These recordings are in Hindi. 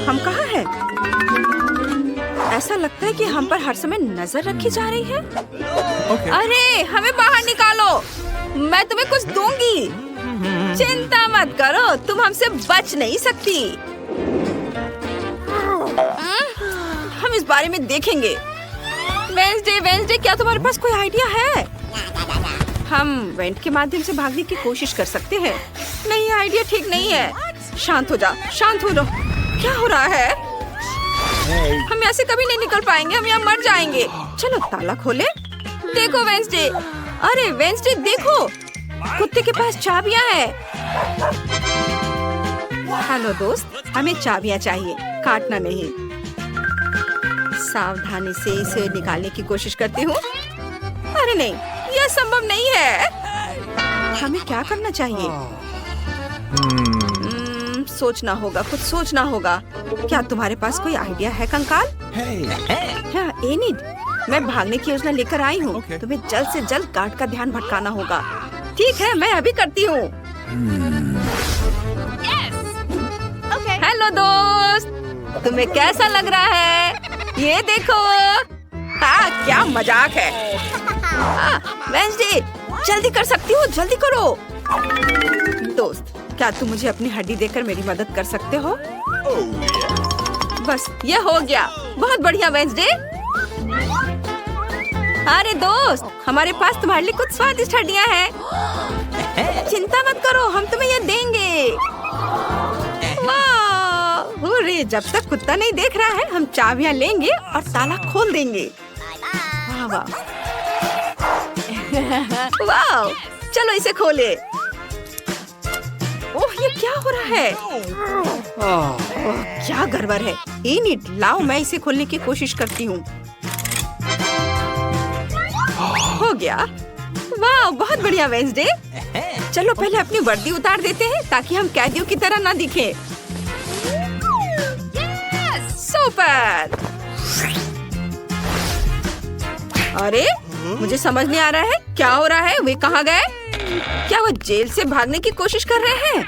हम कहाँ हैं? ऐसा लगता है कि हम पर हर समय नजर रखी जा रही है। अरे हमें बाहर निकालो, मैं तुम्हें कुछ दूंगी। चिंता मत करो, तुम हमसे बच नहीं सकती। हम इस बारे में देखेंगे। वेंसडे, क्या तुम्हारे पास कोई आइडिया है? हम वेंट के माध्यम से भागने की कोशिश कर सकते हैं। नहीं, आइडिया ठीक नहीं है। शांत हो जा, शांत हो जाओ। क्या हो रहा है? हम यहाँ से कभी नहीं निकल पाएंगे, हम यहाँ मर जाएंगे। चलो ताला खोले। देखो वेंसडे, अरे वेंसडे देखो, कुत्ते के पास चाबियां हैं। हेलो दोस्त, हमें चाबियां चाहिए, काटना नहीं। सावधानी से इसे निकालने की कोशिश करती हूँ। अरे नहीं, यह संभव नहीं है। हमें क्या करना चाहिए? सोचना होगा, कुछ सोचना होगा। क्या तुम्हारे पास कोई आइडिया है कंकाल? हाँ एनिड, मैं भागने की योजना लेकर आई हूँ। तुम्हें जल्द से जल्द गार्ड का ध्यान भटकाना होगा। ठीक है, मैं अभी करती हूँ। हेलो दोस्त, तुम्हें कैसा लग रहा है? ये देखो। हाँ, क्या मजाक है। वेंसडे, जल्दी कर सकती हो, जल्दी करो। दोस्त, क्या तुम मुझे अपनी हड्डी देकर मेरी मदद कर सकते हो? बस ये हो गया। बहुत बढ़िया वेंसडे। अरे दोस्त, हमारे पास तुम्हारे लिए कुछ स्वादिष्ट हड्डियाँ हैं। चिंता मत करो, हम तुम्हें ये देंगे। वाह, अरे जब तक कुत्ता नहीं देख रहा है, हम चाबियाँ लेंगे और ताला खोल देंगे। वाह वाह वाह, चलो इसे खोले। ओह, ये क्या हो रहा है? ओह, क्या गड़बड़ है। एनिड, लाओ मैं इसे खोलने की कोशिश करती हूँ। हो गया। वाह, बहुत बढ़िया वेंसडे। चलो पहले अपनी वर्दी उतार देते हैं ताकि हम कैदियों की तरह ना दिखें। सुपर। अरे मुझे समझ नहीं आ रहा है, क्या हो रहा है? वे कहाँ गए? क्या वो जेल से भागने की कोशिश कर रहे हैं?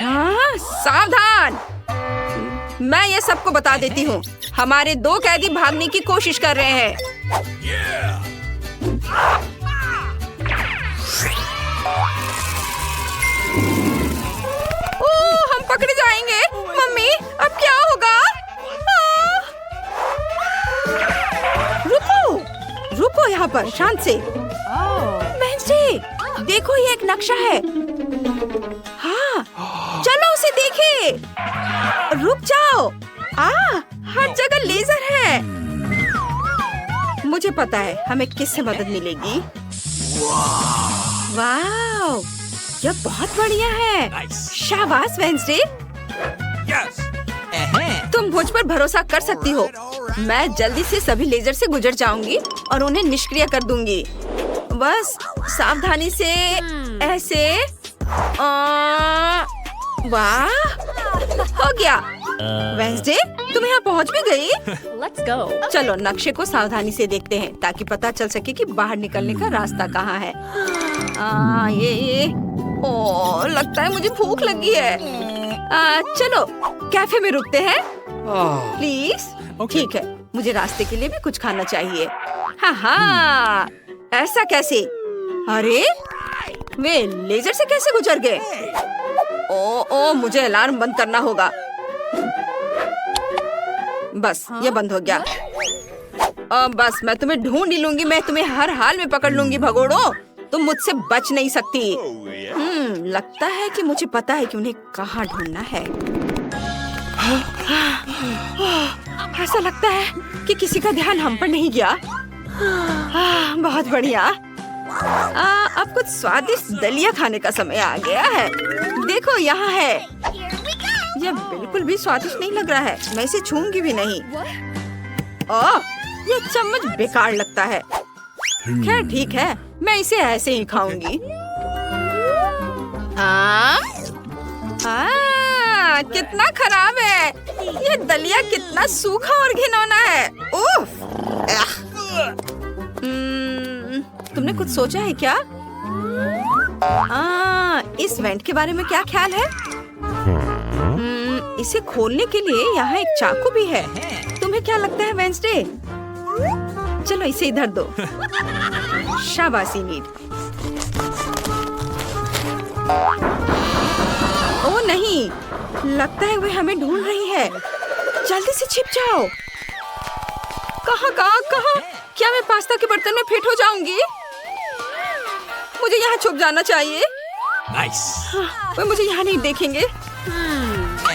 हाँ, सावधान, मैं ये सबको बता देती हूँ। हमारे 2 कैदी भागने की कोशिश कर रहे हैं। ओह, हम पकड़े जाएंगे। मम्मी, अब क्या होगा? रुको यहाँ पर, शांत से। वेंसडे, देखो ये एक नक्शा है। हाँ, चलो उसे देखें। रुक जाओ। हर जगह लेजर है। मुझे पता है हमें किससे मदद मिलेगी। वाह, यह बहुत बढ़िया है। शाबाश वेंसडे, तुम मुझ पर भरोसा कर सकती हो। मैं जल्दी से सभी लेजर से गुजर जाऊंगी और उन्हें निष्क्रिय कर दूंगी। बस सावधानी से ऐसे। वाह, हो गया। वेंसडे, तुम यहाँ पहुँच भी गई? Let's go. चलो नक्शे को सावधानी से देखते हैं ताकि पता चल सके कि बाहर निकलने का रास्ता कहाँ है। ये ओह, लगता है मुझे भूख लगी है। चलो कैफे में रुकते हैं प्लीज। ठीक है, मुझे रास्ते के लिए भी कुछ खाना चाहिए। हाँ, ऐसा कैसे? अरे वे लेजर से कैसे गुजर गए? ओ, मुझे अलार्म बंद करना होगा। बस ये बंद हो गया। बस मैं तुम्हें ढूंढ ही लूंगी। मैं तुम्हें हर हाल में पकड़ लूंगी भगोड़ो। तुम मुझसे बच नहीं सकती। लगता है कि मुझे पता है कि उन्हें कहाँ ढूंढना है। ऐसा लगता है कि किसी का ध्यान हम पर नहीं गया। बहुत बढ़िया। अब कुछ स्वादिष्ट दलिया खाने का समय आ गया है। देखो यहाँ है। यह बिल्कुल भी स्वादिष्ट नहीं लग रहा है। मैं इसे छूंगी भी नहीं। यह चम्मच बेकार लगता है। खैर ठीक है, मैं इसे ऐसे ही खाऊंगी। कितना खराब है। ये दलिया कितना सूखा और घिनौना है। उफ! तुमने कुछ सोचा है क्या? इस वेंट के बारे में क्या ख्याल है? इसे खोलने के लिए यहाँ एक चाकू भी है। तुम्हें क्या लगता है वेंसडे? चलो इसे इधर दो। शाबाशी नीड। ओ नहीं, लगता है वे हमें ढूंढ रही है। जल्दी से छिप जाओ। कहाँ कहाँ कहाँ? क्या मैं पास्ता के बर्तन में फिट हो जाऊंगी? मुझे यहाँ छुप जाना चाहिए। Nice. वे मुझे यहाँ नहीं देखेंगे।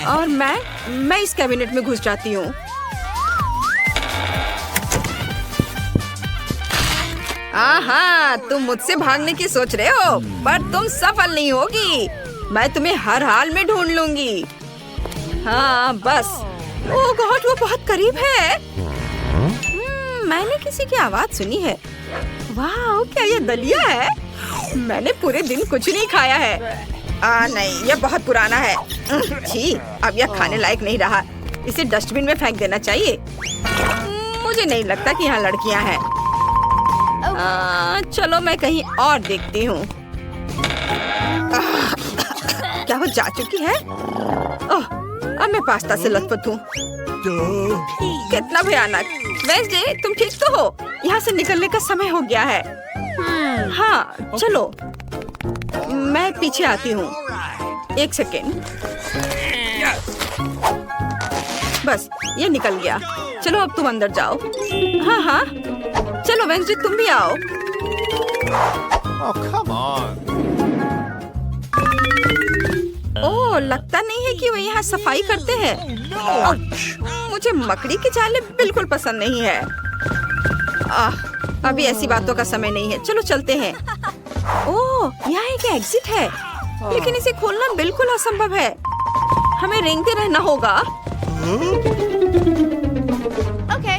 और मैं इस कैबिनेट में घुस जाती हूँ। आहा, तुम मुझसे भागने की सोच रहे हो, पर तुम सफल नहीं होगी। मैं तुम्हें हर हाल में ढूंढ लूंगी। हाँ बस। ओह गॉड, वो बहुत करीब है। मैंने किसी की आवाज सुनी है। वाह, क्या ये दलिया है? मैंने पूरे दिन कुछ नहीं खाया है। नहीं, यह बहुत पुराना है। छी, अब यह खाने लायक नहीं रहा। इसे डस्टबिन में फेंक देना चाहिए। मुझे नहीं लगता कि यहाँ लड़कियाँ हैं। चलो मैं कहीं और देखती हूँ। क्या वो जा चुकी है? ओह, अब मैं पास्ता से लथपथ हूँ। कितना भयानक। वेंसडे, तुम ठीक तो हो? यहाँ से निकलने का समय हो गया है। हाँ चलो, मैं पीछे आती हूँ। एक सेकेंड। बस ये निकल गया। चलो अब तुम अंदर जाओ। हाँ हाँ चलो वेंसडे, तुम भी आओ। Oh, come on. ओह, लगता नहीं है कि वो यहाँ सफाई करते हैं। मुझे मकड़ी की चालें बिल्कुल पसंद नहीं है। अभी ऐसी बातों का समय नहीं है। चलो चलते हैं। ओह, यहाँ एक एग्जिट है, लेकिन इसे खोलना बिल्कुल असंभव है। हमें रेंगते रहना होगा। ओके।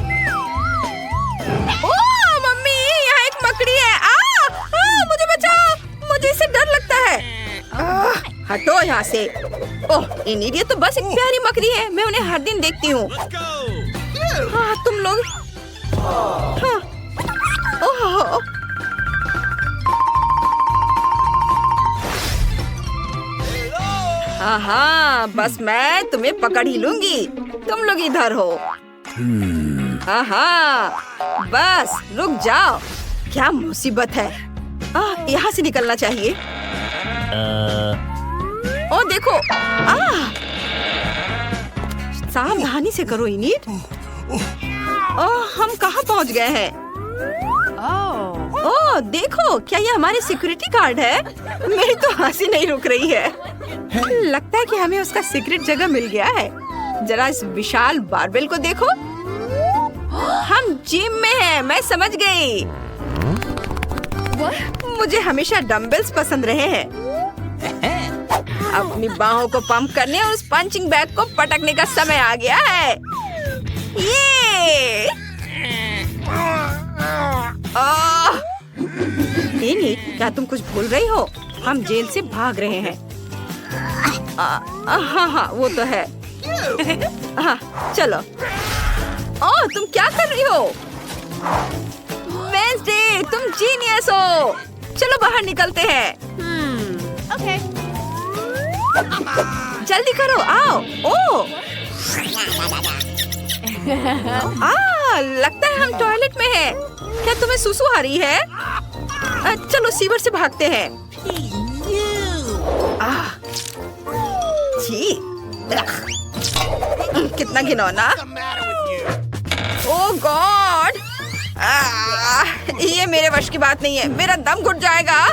ओह मम्मी, यहाँ एक मकड़ी है। मुझे बचाओ, मुझे इससे डर लगता है। हटो यहाँ से। ओह, ये तो बस एक प्यारी मकड़ी है। मैं उन्हें हर दिन देखती हूँ। हाँ तुम लोग। हाँ। ओह, हाँ बस मैं तुम्हें पकड़ ही लूंगी। तुम लोग इधर हो। हाँ बस रुक जाओ। क्या मुसीबत है। यहाँ से निकलना चाहिए। ओ देखो। सावधानी से करो इनीट। हम कहाँ पहुँच गए हैं? ओह देखो, क्या ये हमारी सिक्योरिटी गार्ड है? मेरी तो हंसी नहीं रुक रही है। लगता है कि हमें उसका सीक्रेट जगह मिल गया है। जरा इस विशाल बारबेल को देखो। हम जिम में हैं, मैं समझ गई। मुझे हमेशा डंबल्स पसंद रहे हैं। अपनी बाहों को पंप करने और उस पंचिंग बैग को पटकने का समय आ गया है। ये क्या तुम कुछ भूल रही हो? हम जेल से भाग रहे हैं। हाँ वो तो है। हाँ चलो। तुम क्या कर रही हो? वेंसडे, तुम जीनियस हो। चलो बाहर निकलते हैं। ओके। जल्दी करो, आओ। ओह, लगता है हम टॉयलेट में हैं। क्या तुम्हें सुसु आ रही है? चलो सीवर से भागते हैं। छी, कितना घिनौना। ओह गॉड, ये मेरे वश की बात नहीं है। मेरा दम घुट जाएगा।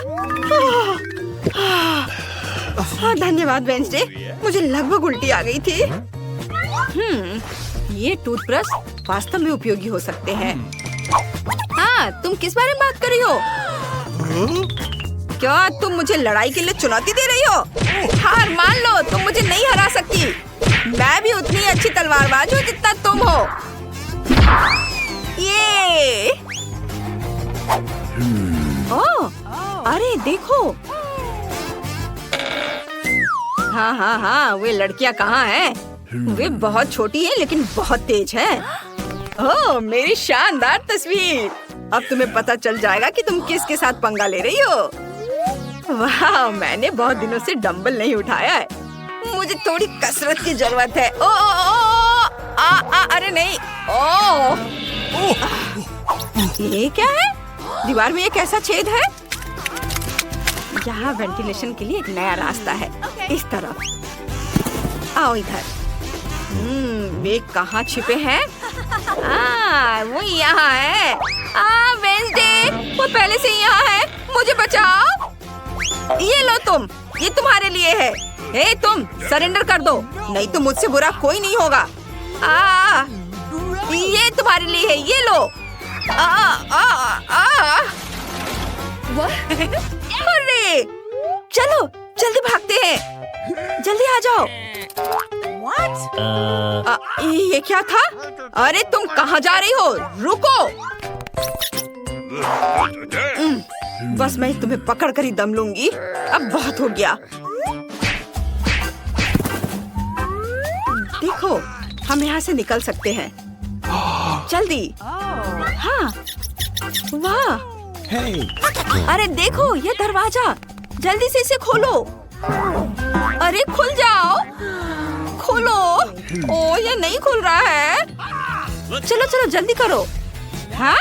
धन्यवाद वेंसडे, मुझे लगभग उल्टी आ गई थी। ये टूथब्रश वास्तव में उपयोगी हो सकते हैं। हाँ, तुम किस बारे में बात कर रही हो? क्या तुम मुझे लड़ाई के लिए चुनौती दे रही हो? हार मान लो, तुम मुझे नहीं हरा सकती। मैं भी उतनी अच्छी तलवारबाज हूँ जितना तुम हो। ये अरे देखो। हाँ, वे लड़कियाँ कहाँ हैं? वे बहुत छोटी हैं लेकिन बहुत तेज हैं। ओह, मेरी शानदार तस्वीर। अब तुम्हें पता चल जाएगा कि तुम किसके साथ पंगा ले रही हो। वाह, मैंने बहुत दिनों से डंबल नहीं उठाया है। मुझे थोड़ी कसरत की जरूरत है। ओ, अरे नहीं। ओ, ये क्या है? दीवार में एक ऐसा छेद है। यहाँ वेंटिलेशन के लिए एक नया रास्ता है। इस तरफ आओ इधर। वे कहाँ छिपे हैं? वो यहाँ है। वेंसडे, वो पहले से यहाँ है। मुझे बचाओ। ये लो तुम, ये तुम्हारे लिए है। हे तुम, सरेंडर कर दो, नहीं तो मुझसे बुरा कोई नहीं होगा। ये तुम्हारे लिए है, ये लो। अरे चलो जल्दी भागते हैं, जल्दी आ जाओ। ये क्या था? अरे तुम कहाँ जा रही हो? रुको। बस मैं तुम्हें पकड़ कर ही दम लूंगी। अब बहुत हो गया। देखो, हम यहाँ से निकल सकते हैं। जल्दी। हाँ, वाह। अरे देखो, ये दरवाजा, जल्दी से इसे खोलो। अरे खुल जाओ, खोलो। ओ, ये नहीं खुल रहा है। चलो चलो जल्दी करो। हाँ,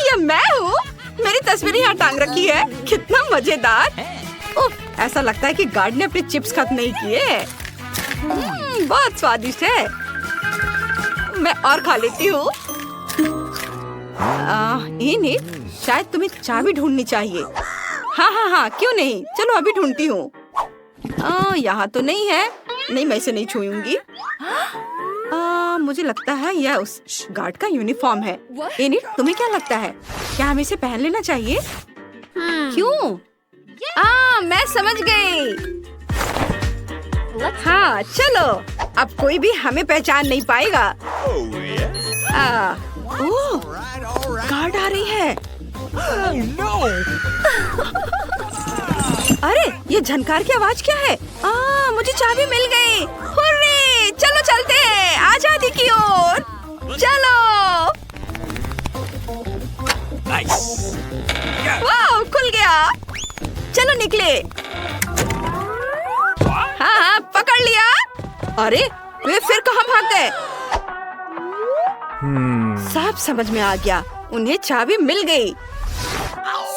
ये मैं हूँ। मेरी तस्वीर यहाँ टांग रखी है। कितना मजेदार। ओह, ऐसा लगता है कि गार्ड ने अपने चिप्स खत्म नहीं किए। बहुत स्वादिष्ट है। मैं और खा लेती हूँ। इनिट, शायद तुम्हें चाबी ढूंढनी चाहिए। हाँ, क्यों नहीं, चलो अभी ढूंढती हूँ। यहाँ तो नहीं है। नहीं, मैं इसे नहीं छूऊंगी। मुझे लगता है यह उस गार्ड का यूनिफॉर्म है। इनिट, तुम्हें क्या लगता है? क्या हमें इसे पहन लेना चाहिए? क्यों? मैं समझ गई। हाँ, चलो। अब कोई भी हमें पहचान नहीं पाएगा। ओह, गार्ड आ रही है। अरे, ये झनकार की आवाज क्या है? मुझे चाबी मिल गई। हुर्रे, चलो चलते हैं आजादी की ओर। चलो। Nice. वाह, खुल गया। चलो निकले। हाँ, पकड़ लिया। अरे, वे फिर कहाँ भाग गए? सब समझ में आ गया। उन्हें चाबी मिल गई।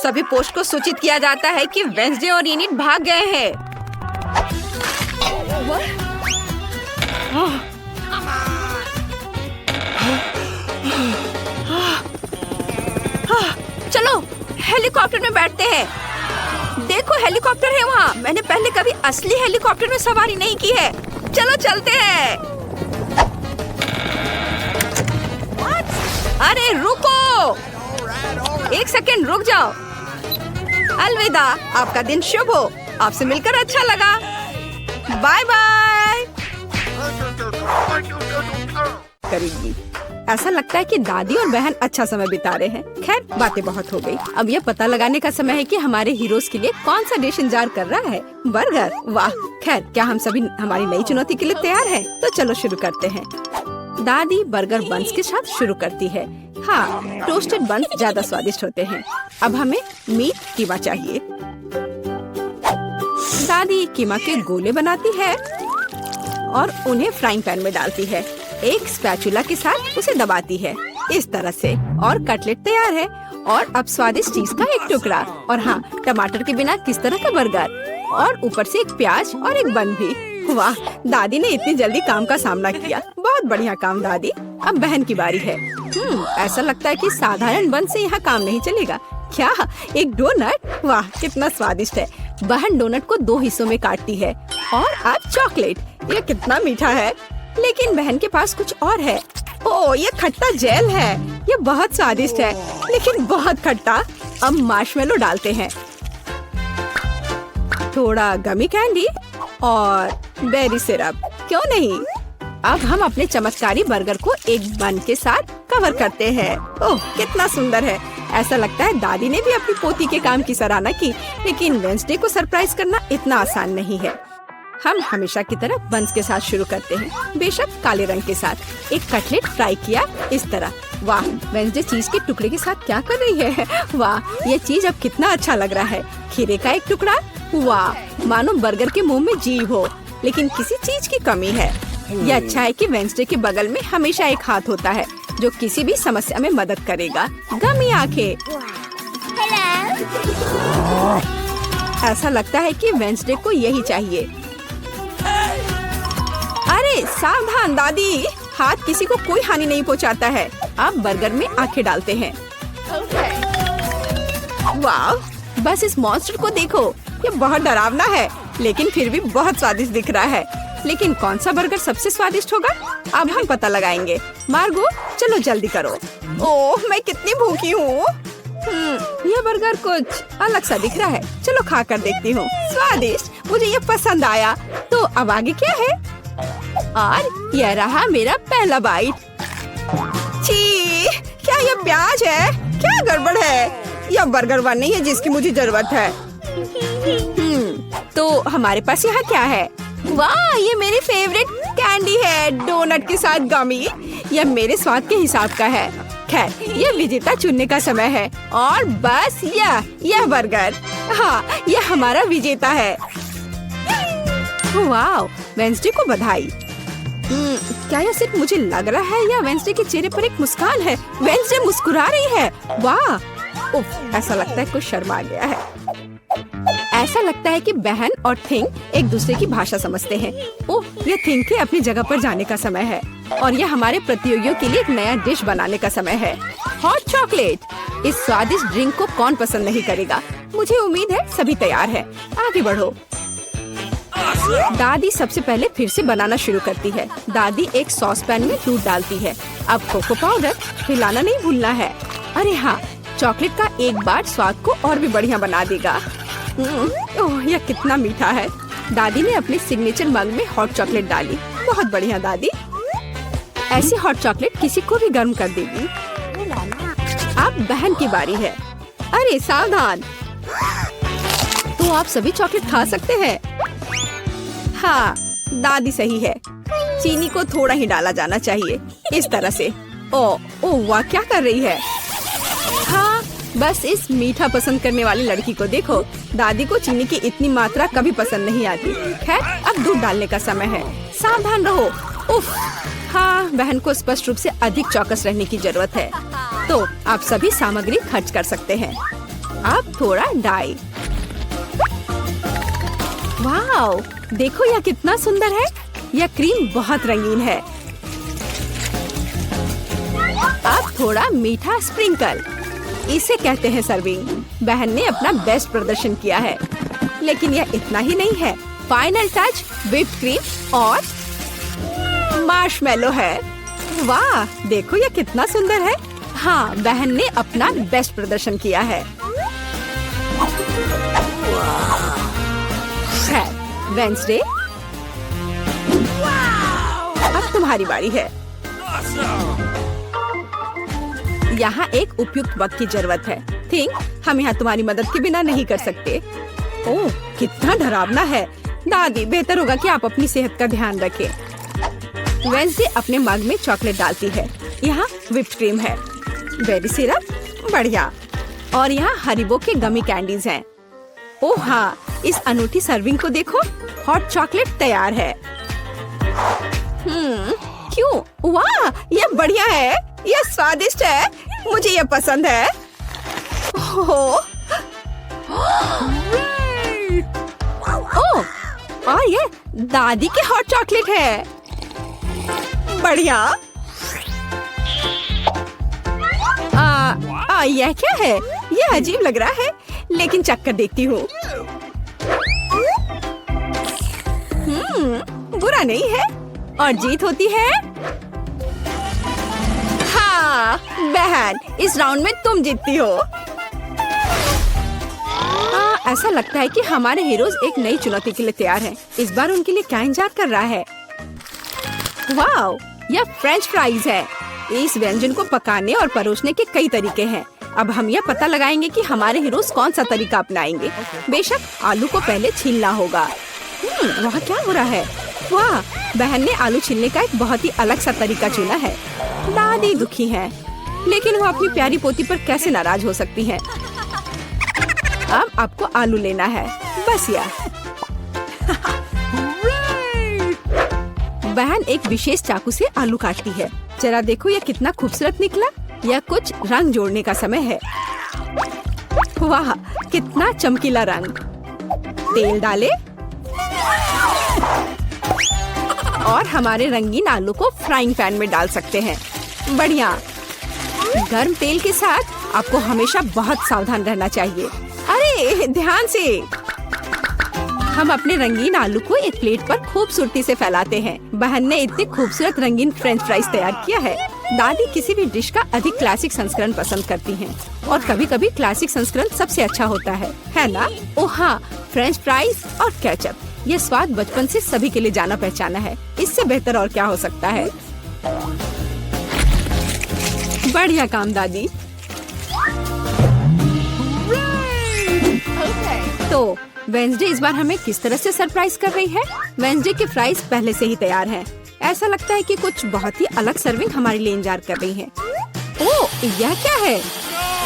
सभी पोस्ट को सूचित किया जाता है कि वेंसडे और इनिट भाग गए हैं। चलो हेलीकॉप्टर में बैठते हैं। देखो, हेलीकॉप्टर है वहाँ। मैंने पहले कभी असली हेलीकॉप्टर में सवारी नहीं की है। चलो चलते हैं। अरे रुको, एक सेकंड रुक जाओ। अलविदा, आपका दिन शुभ हो। आपसे मिलकर अच्छा लगा। Bye bye. करेगी। ऐसा लगता है कि दादी और बहन अच्छा समय बिता रहे हैं। खैर, बातें बहुत हो गई। अब यह पता लगाने का समय है कि हमारे हीरोज के लिए कौन सा डिश इंतजार कर रहा है। बर्गर, वाह। खैर, क्या हम सभी हमारी नई चुनौती के लिए तैयार हैं? तो चलो शुरू करते हैं। दादी बर्गर बन्स के साथ शुरू करती है। हाँ, टोस्टेड बन्स ज्यादा स्वादिष्ट होते हैं। अब हमें मीट कीमा चाहिए। दादी कीमा के गोले बनाती है और उन्हें फ्राइंग पैन में डालती है। एक स्पैचुला के साथ उसे दबाती है इस तरह से, और कटलेट तैयार है। और अब स्वादिष्ट चीज का एक टुकड़ा, और हाँ, टमाटर के बिना किस तरह का बर्गर, और ऊपर से एक प्याज और एक बन भी। वाह, दादी ने इतनी जल्दी काम का सामना किया। बहुत बढ़िया काम दादी। अब बहन की बारी है। ऐसा लगता है कि साधारण बन से यहाँ काम नहीं चलेगा। क्या, एक डोनट? वाह, कितना स्वादिष्ट है। बहन डोनट को 2 हिस्सों में काटती है। और अब चॉकलेट, ये कितना मीठा है। लेकिन बहन के पास कुछ और है। ओह, ये खट्टा जेल है। ये बहुत स्वादिष्ट है, लेकिन बहुत खट्टा। अब मार्शमेलो डालते हैं, थोड़ा गमी कैंडी और बेरी सिरप। क्यों नहीं? अब हम अपने चमत्कारी बर्गर को एक बन के साथ कवर करते हैं। ओह, कितना सुंदर है। ऐसा लगता है दादी ने भी अपनी पोती के काम की सराहना की। लेकिन वेंसडे को सरप्राइज करना इतना आसान नहीं है। हम हमेशा की तरह बन्स के साथ शुरू करते हैं, बेशक काले रंग के साथ। एक कटलेट फ्राई किया इस तरह। वाह, वेंसडे चीज के टुकड़े के साथ क्या कर रही है। वाह, ये चीज अब कितना अच्छा लग रहा है। खीरे का एक टुकड़ा, वाह, मानो बर्गर के मुंह में जीभ हो, लेकिन किसी चीज की कमी है। यह अच्छा है कि वेंसडे के बगल में हमेशा एक हाथ होता है जो किसी भी समस्या में मदद करेगा। गमी आंखें। ऐसा लगता है कि वेंसडे को यही चाहिए। अरे सावधान दादी, हाथ किसी को कोई हानि नहीं पहुंचाता है। आप बर्गर में आंखें डालते हैं। वाह, बस इस मॉन्स्टर को देखो, ये बहुत डरावना है लेकिन फिर भी बहुत स्वादिष्ट दिख रहा है। लेकिन कौन सा बर्गर सबसे स्वादिष्ट होगा, अब हम पता लगाएंगे। मार्गो, चलो जल्दी करो। ओह, मैं कितनी भूखी हूँ। यह बर्गर कुछ अलग सा दिख रहा है, चलो खा कर देखती हूँ। स्वादिष्ट, मुझे ये पसंद आया। तो अब आगे क्या है? और यह रहा मेरा पहला बाइट। छी, क्या यह प्याज है? क्या गड़बड़ है? यह बर्गर वन नहीं है जिसकी मुझे जरूरत है। तो हमारे पास यहाँ क्या है? वाह, ये मेरी फेवरेट कैंडी है, डोनट के साथ गमी। यह मेरे स्वाद के हिसाब का है। खैर, यह विजेता चुनने का समय है। और बस यह बर्गर, हाँ, यह हमारा विजेता है। वाह, वेंसडे को बधाई। क्या यह सिर्फ मुझे लग रहा है या वेंसडे के चेहरे पर एक मुस्कान है? वेंसडे मुस्कुरा रही है। वाह, उफ, ऐसा लगता है कुछ शर्मा गया है। ऐसा लगता है कि बहन और थिंग एक दूसरे की भाषा समझते हैं। ओह, ये थिंग के अपनी जगह पर जाने का समय है और यह हमारे प्रतियोगियों के लिए एक नया डिश बनाने का समय है। Hot chocolate. इस स्वादिष्ट ड्रिंक को कौन पसंद नहीं करेगा? मुझे उम्मीद है सभी तैयार है। आगे बढ़ो। दादी सबसे पहले फिर से बनाना शुरू करती है। दादी एक सॉस पैन में दूध डालती है। अब कोको पाउडर हिलाना नहीं भूलना है। अरे हाँ, चॉकलेट का एक बार स्वाद को और भी बढ़िया बना देगा। ओह, यह कितना मीठा है। दादी ने अपने सिग्नेचर मग में हॉट चॉकलेट डाली। बहुत बढ़िया दादी, ऐसी हॉट चॉकलेट किसी को भी गर्म कर देगी। अब बहन की बारी है। अरे सावधान, तो आप सभी चॉकलेट खा सकते हैं। हाँ, दादी सही है। चीनी को थोड़ा ही डाला जाना चाहिए, इस तरह से। ओह वाह, क्या कर रही है? हाँ, बस इस मीठा पसंद करने वाली लड़की को देखो। दादी को चीनी की इतनी मात्रा कभी पसंद नहीं आती। खैर, अब दूध डालने का समय है। सावधान रहो। उफ, हाँ, बहन को स्पष्ट रूप से अधिक चौकस रहने की जरूरत है। तो आप सभी सामग्री खर्च कर सकते हैं। अब थोड़ा डाई। वाओ, देखो यह कितना सुंदर है। यह क्रीम बहुत रंगीन है। अब थोड़ा मीठा स्प्रिंकल, इसे कहते हैं सर्विंग। बहन ने अपना बेस्ट प्रदर्शन किया है, लेकिन यह इतना ही नहीं है। फाइनल टच व्हिप्ड क्रीम और मार्शमेलो है। वाह, देखो यह कितना सुंदर है। हाँ, बहन ने अपना बेस्ट प्रदर्शन किया है। वेंसडे, अब तुम्हारी बारी है। यहाँ एक उपयुक्त वक्त की जरूरत है। थिंक, हम यहाँ तुम्हारी मदद के बिना नहीं कर सकते। ओह, कितना डरावना है। दादी, बेहतर होगा कि आप अपनी सेहत का ध्यान रखें। वेंसडे अपने मग में चॉकलेट डालती है। यहाँ व्हिप्ड क्रीम है, बेरी सिरप, बढ़िया। और यहाँ हरिबो के गमी कैंडीज हैं। ओह हाँ, इस अनूठी सर्विंग को देखो। हॉट चॉकलेट तैयार है। क्यों? वाह, यह बढ़िया है। यह स्वादिष्ट है, मुझे यह पसंद है। ओह, और ये दादी के हॉट चॉकलेट है। बढ़िया। यह क्या है? यह अजीब लग रहा है, लेकिन चख कर देखती हूँ। बुरा नहीं है और जीत होती है। हाँ बहन, इस राउंड में तुम जीतती हो। ऐसा लगता है कि हमारे हीरोज एक नई चुनौती के लिए तैयार हैं। इस बार उनके लिए क्या इंतजार कर रहा है? वाओ, यह फ्रेंच फ्राइज है। इस व्यंजन को पकाने और परोसने के कई तरीके हैं। अब हम यह पता लगाएंगे कि हमारे हीरोज कौन सा तरीका अपनाएंगे। बेशक आलू को पहले छीलना होगा। वहाँ क्या हो रहा है? वाह, बहन ने आलू छीलने का एक बहुत ही अलग सा तरीका चुना है। दादी दुखी है, लेकिन वो अपनी प्यारी पोती पर कैसे नाराज हो सकती हैं? अब आपको आलू लेना है। बस या बहन एक विशेष चाकू से आलू काटती है। जरा देखो ये कितना खूबसूरत निकला। यह कुछ रंग जोड़ने का समय है। वाह कितना चमकीला रंग। तेल डाले और हमारे रंगीन आलू को फ्राइंग पैन में डाल सकते हैं। बढ़िया। गर्म तेल के साथ आपको हमेशा बहुत सावधान रहना चाहिए। अरे ध्यान से। हम अपने रंगीन आलू को एक प्लेट पर खूबसूरती से फैलाते हैं। बहन ने इतने खूबसूरत रंगीन फ्रेंच फ्राइज तैयार किया है। दादी किसी भी डिश का अधिक क्लासिक संस्करण पसंद करती हैं और कभी-कभी क्लासिक संस्करण सबसे अच्छा होता है ना? ओह हाँ, फ्रेंच फ्राइज और केचप। ये स्वाद बचपन से सभी के लिए जाना पहचाना है। इससे बेहतर और क्या हो सकता है? बढ़िया काम दादी। तो वेंसडे इस बार हमें किस तरह से सरप्राइज कर रही है? वेंसडे के फ्राइज पहले से ही तैयार हैं। ऐसा लगता है कि कुछ बहुत ही अलग सर्विंग हमारे लिए इंतजार कर रही है। ओह यह क्या है?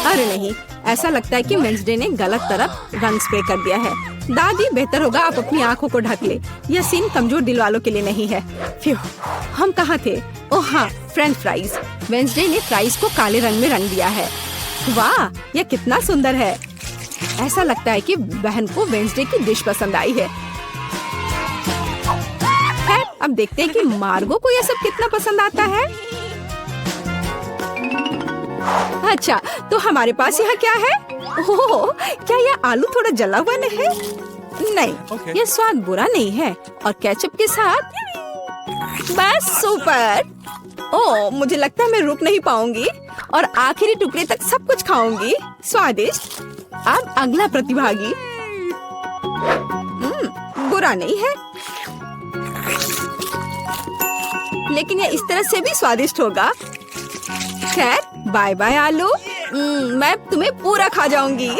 अरे नहीं, ऐसा लगता है कि वेंसडे ने गलत तरफ रंग स्प्रे कर दिया है। दादी बेहतर होगा आप अपनी आंखों को ढक ले। यह सीन कमजोर दिल वालों के लिए नहीं है। फ्यू, हम कहाँ थे? ओह हाँ, फ्रेंच फ्राइज। वेंसडे ने फ्राइज को काले रंग में रंग दिया है। वाह यह कितना सुंदर है। ऐसा लगता है कि बहन को वेंसडे की डिश पसंद आई है। खैर अब देखते हैं कि मार्गो को यह सब कितना पसंद आता है। अच्छा तो हमारे पास यहाँ क्या है? ओह क्या यह आलू थोड़ा जला हुआ नहीं है? नहीं यह स्वाद बुरा नहीं है। और केचप के साथ बस सुपर। ओह मुझे लगता है मैं रुक नहीं पाऊंगी और आखिरी टुकड़े तक सब कुछ खाऊंगी। स्वादिष्ट। अब अगला प्रतिभागी। बुरा नहीं है लेकिन यह इस तरह से भी स्वादिष्ट होगा। खैर बाय बाय आलू। मैं तुम्हें पूरा खा जाऊंगी।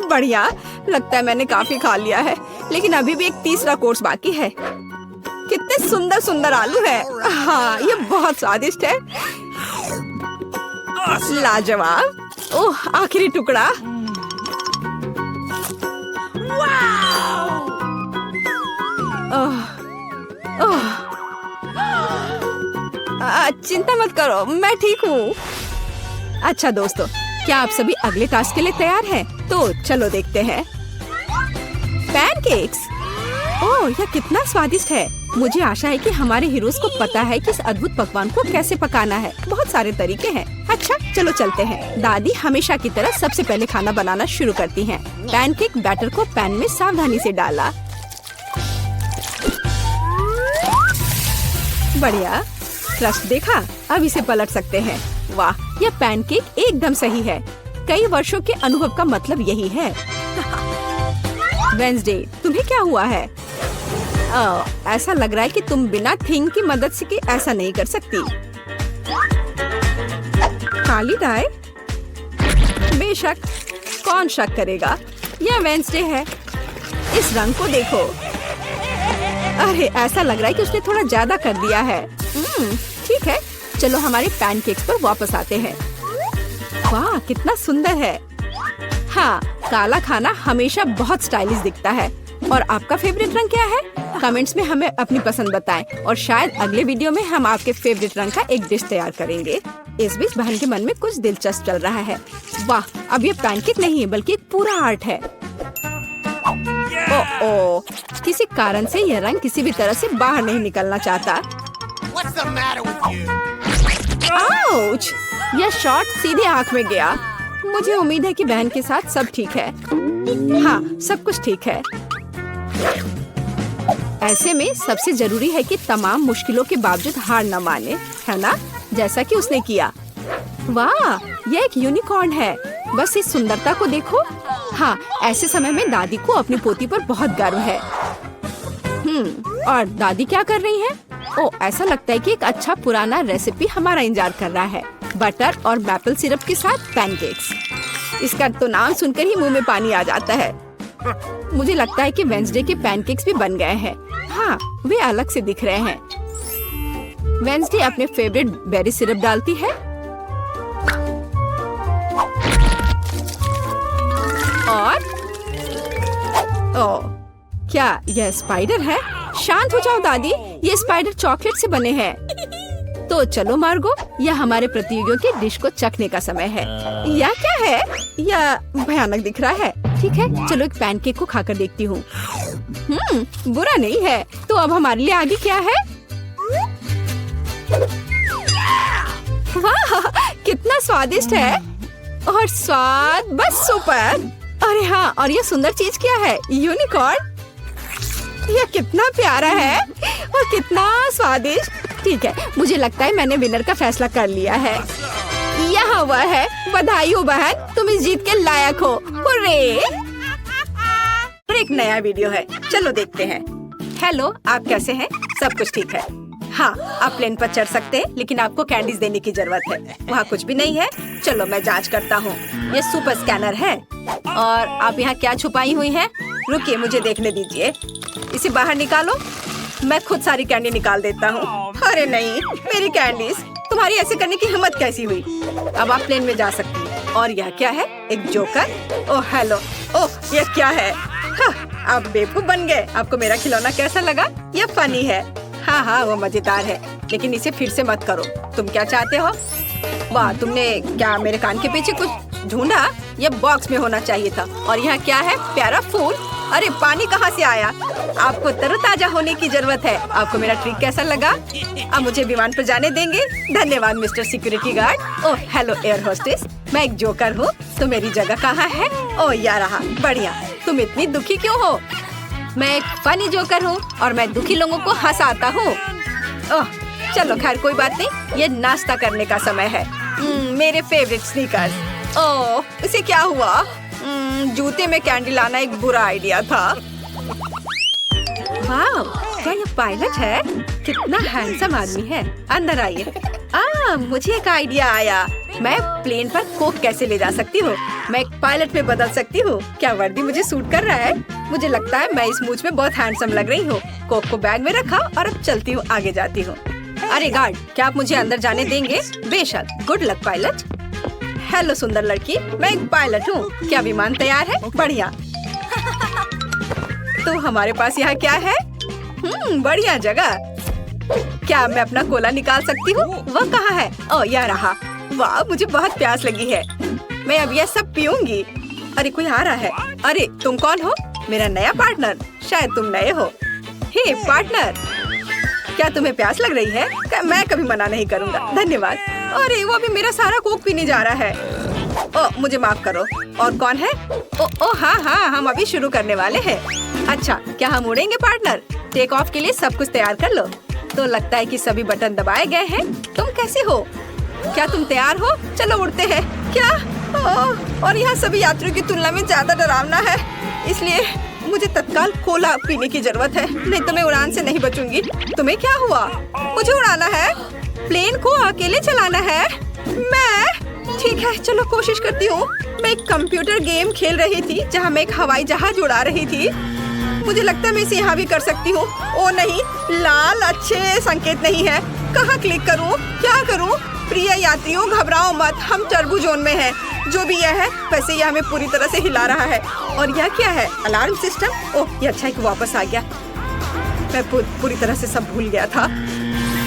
बढ़िया। लगता है मैंने काफी खा लिया है लेकिन अभी भी एक तीसरा कोर्स बाकी है। कितने सुंदर सुंदर आलू है। हाँ ये बहुत स्वादिष्ट है। लाजवाब। ओह आखिरी टुकड़ा। चिंता मत करो मैं ठीक हूँ। अच्छा दोस्तों क्या आप सभी अगले टास्क के लिए तैयार हैं? तो चलो देखते हैं। पैनकेक्स। ओह यह कितना स्वादिष्ट है। मुझे आशा है कि हमारे हीरोज को पता है कि इस अद्भुत पकवान को कैसे पकाना है। बहुत सारे तरीके हैं। अच्छा चलो चलते हैं। दादी हमेशा की तरह सबसे पहले खाना बनाना शुरू करती हैं। पैनकेक बैटर को पैन में सावधानी से डाला। बढ़िया। क्रस्ट देखा? अब इसे पलट सकते हैं। वाह यह पैनकेक एकदम सही है। कई वर्षों के अनुभव का मतलब यही है। वेंसडे तुम्हें क्या हुआ है? ऐसा लग रहा है कि तुम बिना थिंग की मदद से ऐसा नहीं कर सकती। काली डाई? बेशक, कौन शक करेगा। यह वेंसडे है। इस रंग को देखो। अरे ऐसा लग रहा है कि उसने थोड़ा ज्यादा कर दिया है। ठीक है चलो हमारे पैनकेक्स पर वापस आते हैं। वाह कितना सुंदर है। हाँ काला खाना हमेशा बहुत स्टाइलिश दिखता है। और आपका फेवरेट रंग क्या है? कमेंट्स में हमें अपनी पसंद बताएं और शायद अगले वीडियो में हम आपके फेवरेट रंग का एक डिश तैयार करेंगे। इस बीच बहन के मन में कुछ दिलचस्प चल रहा है। वाह अब ये पैनकेक नहीं है बल्कि एक पूरा आर्ट है। ओह किसी कारण से यह रंग किसी भी तरह से बाहर नहीं निकलना चाहता। आउच! यह शॉट सीधे आँख में गया। मुझे उम्मीद है कि बहन के साथ सब ठीक है। हाँ सब कुछ ठीक है। ऐसे में सबसे जरूरी है कि तमाम मुश्किलों के बावजूद हार न माने, है ना? जैसा कि उसने किया। वाह यह एक यूनिकॉर्न है। बस इस सुंदरता को देखो। हाँ ऐसे समय में दादी को अपनी पोती पर बहुत गर्व है। और दादी क्या कर रही है? ओह ऐसा लगता है कि एक अच्छा पुराना रेसिपी हमारा इंतजार कर रहा है। बटर और मैपल सिरप के साथ पैनकेक्स। इसका तो नाम सुनकर ही मुंह में पानी आ जाता है। मुझे लगता है कि वेंसडे के पैनकेक्स भी बन गए हैं। हाँ वे अलग से दिख रहे हैं। वेंसडे अपने फेवरेट बेरी सिरप डालती है। ओह, क्या यह स्पाइडर है? शांत हो जाओ दादी, ये स्पाइडर चॉकलेट से बने हैं। तो चलो मार्गो, यह हमारे प्रतियोगियों की डिश को चखने का समय है। यह क्या है? यह भयानक दिख रहा है। ठीक है, चलो एक पैनकेक को खाकर देखती हूँ। बुरा नहीं है। तो अब हमारे लिए आगे क्या है? वाह, कितना स्वादिष्ट है और स्वाद बस सुपर। अरे हाँ, और ये सुंदर चीज क्या है? यूनिकॉर्न। यह कितना प्यारा है और कितना स्वादिष्ट। ठीक है, मुझे लगता है मैंने विनर का फैसला कर लिया है। यहाँ वह है। बधाई हो बहन, तुम इस जीत के लायक हो। हुर्रे! और एक नया वीडियो है, चलो देखते हैं। हेलो, आप कैसे हैं? सब कुछ ठीक है? हाँ, आप प्लेन पर चढ़ सकते हैं, लेकिन आपको कैंडीज देने की जरूरत है। वहाँ कुछ भी नहीं है। चलो मैं जांच करता हूँ। ये सुपर स्कैनर है। और आप यहाँ क्या छुपाई हुई हैं? रुकिए, मुझे देखने दीजिए। इसे बाहर निकालो। मैं खुद सारी कैंडी निकाल देता हूँ। अरे नहीं, मेरी कैंडीज! तुम्हारी ऐसे करने की हिम्मत कैसी हुई? अब आप प्लेन में जा सकती हैं। और यह क्या है? एक जोकर? Oh hello! ओह, यह क्या है? हाँ, आप बेवकूफ बन गए। आपको मेरा खिलौना कैसा लगा? यह फनी है। हाँ, वो मजेदार है, लेकिन इसे फिर से मत करो। तुम क्या चाहते हो? वाह, तुमने क्या मेरे कान के पीछे कुछ ढूंढा? यह बॉक्स में होना चाहिए था। और यहाँ क्या है? प्यारा फूल। अरे पानी कहाँ से आया? आपको तरोताजा होने की जरूरत है। आपको मेरा ट्रिक कैसा लगा? अब मुझे विमान पर जाने देंगे? धन्यवाद mister security guard. Oh hello air hostess, मैं एक जोकर हूँ, तो मेरी जगह कहाँ है? ओह यार, रहा। बढ़िया। तुम इतनी दुखी क्यों हो? मैं एक फनी जोकर हूँ और मैं दुखी लोगों को हंसाता हूँ। ओह चलो, खैर कोई बात नहीं। ये नाश्ता करने का समय है। मेरे फेवरेट स्नीकर्स। ओह, इसे क्या हुआ? जूते में कैंडी लाना एक बुरा आइडिया था। वाह, क्या ये पायलट है? कितना हैंडसम आदमी है। अंदर आइए। मुझे एक आइडिया आया। मैं प्लेन पर कोक कैसे ले जा सकती हूँ? मैं एक पायलट में बदल सकती हूँ। क्या वर्दी मुझे सूट कर रहा है? मुझे लगता है मैं इस मूछ में बहुत हैंडसम लग रही हूँ। कोक को बैग में रखा और अब चलती हूँ, आगे जाती हूँ। अरे गार्ड, क्या आप मुझे अंदर जाने देंगे? बेशक। Good luck pilot. हेलो सुंदर लड़की, मैं एक पायलट हूँ। क्या विमान तैयार है? बढ़िया। तो हमारे पास यहाँ क्या है? बढ़िया जगह। क्या मैं अपना कोला निकाल सकती हूँ? वह कहाँ है? ओह, यह रहा। वाह, मुझे बहुत प्यास लगी है। मैं अब यह सब पीऊंगी। अरे कोई आ रहा है। अरे तुम कौन हो? मेरा नया पार्टनर। शायद तुम नए हो। हे पार्टनर, क्या तुम्हें प्यास लग रही है? मैं कभी मना नहीं करूँगा, धन्यवाद। अरे वो अभी मेरा सारा कोक पीने जा रहा है। ओह, मुझे माफ करो। और कौन है? ओह हाँ, हम अभी शुरू करने वाले हैं। अच्छा, क्या हम उड़ेंगे पार्टनर? टेक ऑफ के लिए सब कुछ तैयार कर लो। तो लगता है कि सभी बटन दबाए गए हैं। तुम कैसे हो? क्या तुम तैयार हो? चलो उड़ते हैं। क्या? और यहाँ सभी यात्रियों की तुलना में ज्यादा डरावना है, इसलिए मुझे तत्काल कोला पीने की जरूरत है, नहीं तो मैं उड़ान से नहीं बचूंगी। तुम्हें क्या हुआ? मुझे उड़ाना है। प्लेन को अकेले चलाना है? मैं? ठीक है, चलो कोशिश करती हूँ। मैं एक कंप्यूटर गेम खेल रही थी जहाँ मैं एक हवाई जहाज उड़ा रही थी। मुझे लगता है मैं इसे यहाँ भी कर सकती हूँ। ओ नहीं, लाल अच्छे संकेत नहीं है। कहाँ क्लिक करूँ? क्या करूँ? प्रिय यात्रियों, घबराओ मत, हम टर्बो जोन में हैं। जो भी यह है, वैसे यह हमें पूरी तरह से हिला रहा है। और यह क्या है? Alarm system. ओह, ये अच्छा है कि वापस आ गया। मैं पूरी तरह से सब भूल गया था।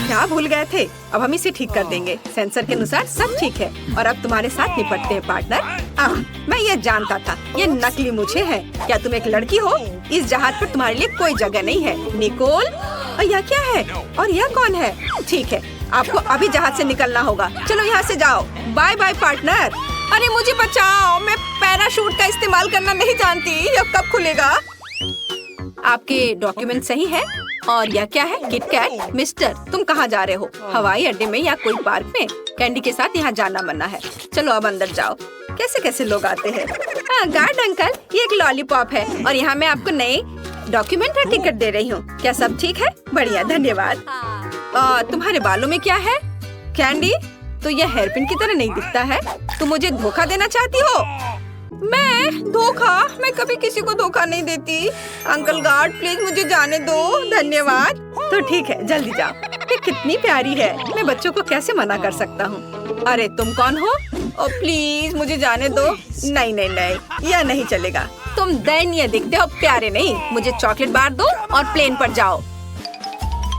क्या भूल गए थे? अब हम इसे ठीक कर देंगे। सेंसर के अनुसार सब ठीक है और अब तुम्हारे साथ निपटते हैं पार्टनर। मैं ये जानता था, ये नकली मुझे है। क्या तुम एक लड़की हो? इस जहाज पर तुम्हारे लिए कोई जगह नहीं है, निकोल। और यह क्या है? और यह कौन है? ठीक है, आपको अभी जहाज से निकलना होगा। चलो यहाँ से जाओ। Bye bye partner. अरे मुझे बचाओ, मैं पैराशूट का इस्तेमाल करना नहीं जानती। यह कब खुलेगा? आपके डॉक्यूमेंट सही है। और यह क्या है? किटकैट। मिस्टर, तुम कहाँ जा रहे हो? हवाई अड्डे में या कोई पार्क में? कैंडी के साथ यहाँ जाना मना है। चलो अब अंदर जाओ। कैसे कैसे लोग आते हैं। गार्ड अंकल, ये एक लॉलीपॉप है और यहाँ मैं आपको नए डॉक्यूमेंट और टिकट दे रही हूँ। क्या सब ठीक है? बढ़िया, धन्यवाद। तुम्हारे बालों में क्या है? कैंडी? तो यह हेयरपिन की तरह नहीं दिखता है। तुम मुझे धोखा देना चाहती हो? मैं धोखा? मैं कभी किसी को धोखा नहीं देती। अंकल गार्ड, प्लीज मुझे जाने दो, धन्यवाद। तो ठीक है, जल्दी जाओ। ये कितनी प्यारी है, मैं बच्चों को कैसे मना कर सकता हूँ। अरे तुम कौन हो? ओ प्लीज मुझे जाने दो। नहीं नहीं नहीं, यह नहीं चलेगा। तुम दयनीय दिखते हो, प्यारे नहीं। मुझे चॉकलेट बार दो और प्लेन पर जाओ।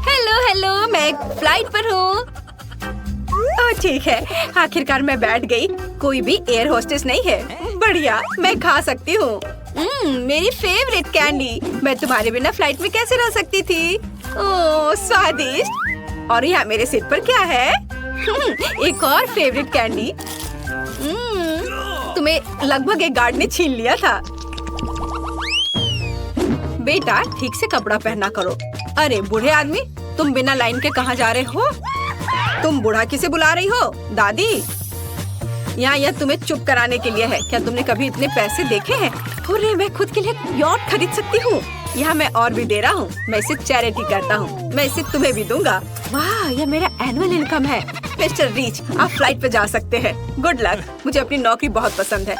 हेलो हेलो, मैं एक फ्लाइट पर हूँ। ठीक है, आखिरकार मैं बैठ गई। कोई भी एयर होस्टेस नहीं है। बढ़िया, मैं खा सकती हूँ। मेरी फेवरेट कैंडी। मैं तुम्हारे बिना फ्लाइट में कैसे रह सकती थी? ओह स्वादिष्ट। और यहाँ मेरे सिर पर क्या है? एक और फेवरेट कैंडी। तुम्हें लगभग एक गार्ड ने छीन लिया था। बेटा ठीक से कपड़ा पहना करो। अरे बूढ़े आदमी, तुम बिना लाइन के कहाँ जा रहे हो? तुम बूढ़ा किसे बुला रही हो? दादी, यहाँ यह तुम्हें चुप कराने के लिए है। क्या तुमने कभी इतने पैसे देखे हैं? अरे मैं खुद के लिए यॉट खरीद सकती हूँ। यहाँ मैं और भी दे रहा हूँ। मैं इसे चैरिटी करता हूँ। मैं इसे तुम्हें भी दूंगा। वाह, यह मेरा एनुअल इनकम है। मिस्टर रीच, आप फ्लाइट पे जा सकते हैं। Good luck. मुझे अपनी नौकरी बहुत पसंद है।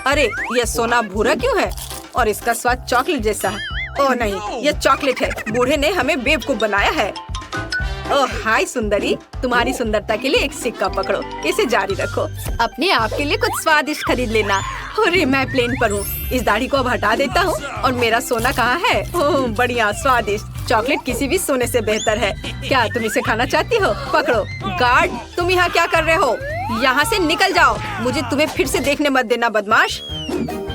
अरे यह सोना भूरा क्यों है? और इसका स्वाद चॉकलेट जैसा है। ओह नहीं, यह चॉकलेट है। बूढ़े ने हमें बेवकूफ बनाया है। ओह हाय सुंदरी, तुम्हारी सुंदरता के लिए एक सिक्का पकड़ो। इसे जारी रखो। अपने आप के लिए कुछ स्वादिष्ट खरीद लेना। अरे मैं प्लेन पर हूँ। इस दाढ़ी को अब हटा देता हूँ। और मेरा सोना कहाँ है? ओह बढ़िया, स्वादिष्ट चॉकलेट किसी भी सोने से बेहतर है। क्या तुम इसे खाना चाहती हो? पकड़ो। गार्ड, तुम यहाँ क्या कर रहे हो? यहाँ से निकल जाओ। मुझे तुम्हें फिर से देखने मत देना, बदमाश।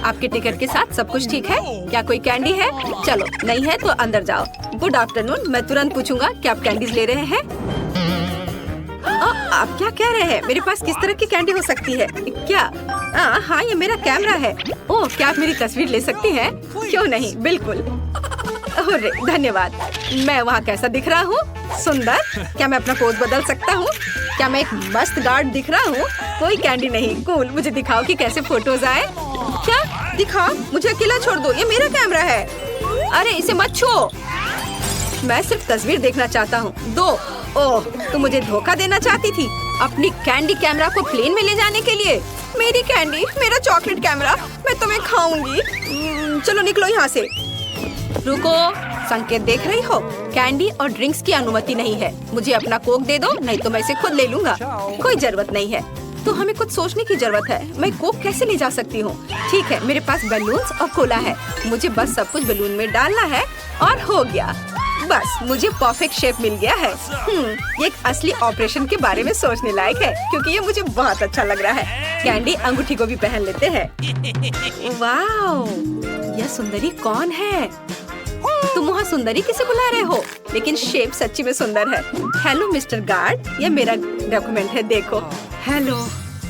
आपके टिकट के साथ सब कुछ ठीक है? क्या कोई कैंडी है? चलो, नहीं है तो अंदर जाओ। Good afternoon. मैं तुरंत पूछूंगा कि आप कैंडीज ले रहे हैं? आप क्या कह रहे हैं? मेरे पास किस तरह की कैंडी हो सकती है? क्या? हाँ, ये मेरा कैमरा है। ओह, क्या आप मेरी तस्वीर ले सकती हैं? क्यों नहीं, बिल्कुल। अरे धन्यवाद। मैं वहाँ कैसा दिख रहा हूँ? सुंदर। क्या मैं अपना पोज बदल सकता हूँ? क्या मैं एक मस्त गार्ड दिख रहा हूँ? कोई कैंडी नहीं। कूल, मुझे दिखाओ कि कैसे फोटोज आए। क्या? दिखाओ, मुझे अकेला छोड़ दो। ये मेरा कैमरा है। अरे इसे मत छुओ। मैं सिर्फ तस्वीर देखना चाहता हूँ। दो। ओह, तुम मुझे धोखा देना चाहती थी अपनी कैंडी कैमरा को प्लेन में ले जाने के लिए। मेरी कैंडी, मेरा चॉकलेट कैमरा, मैं तुम्हें खाऊंगी। चलो निकलो यहाँ से। रुको, संकेत देख रही हो? कैंडी और ड्रिंक्स की अनुमति नहीं है। मुझे अपना कोक दे दो, नहीं तो मैं इसे खुद ले लूंगा। कोई जरूरत नहीं है। तो हमें कुछ सोचने की जरूरत है। मैं कोक कैसे ले जा सकती हूँ? ठीक है, मेरे पास बलून्स और कोला है। मुझे बस सब कुछ बलून में डालना है और हो गया। बस मुझे परफेक्ट शेप मिल गया है। ये एक असली ऑपरेशन के बारे में सोचने लायक है, क्योंकि ये मुझे बहुत अच्छा लग रहा है। कैंडी अंगूठी को भी पहन लेते हैं। वाओ, यह सुंदरी कौन है? तुम वहाँ सुंदरी किसे बुला रहे हो? लेकिन शेप सच्ची में सुंदर है। हेलो मिस्टर गार्ड, ये मेरा डॉक्यूमेंट है, देखो। हेलो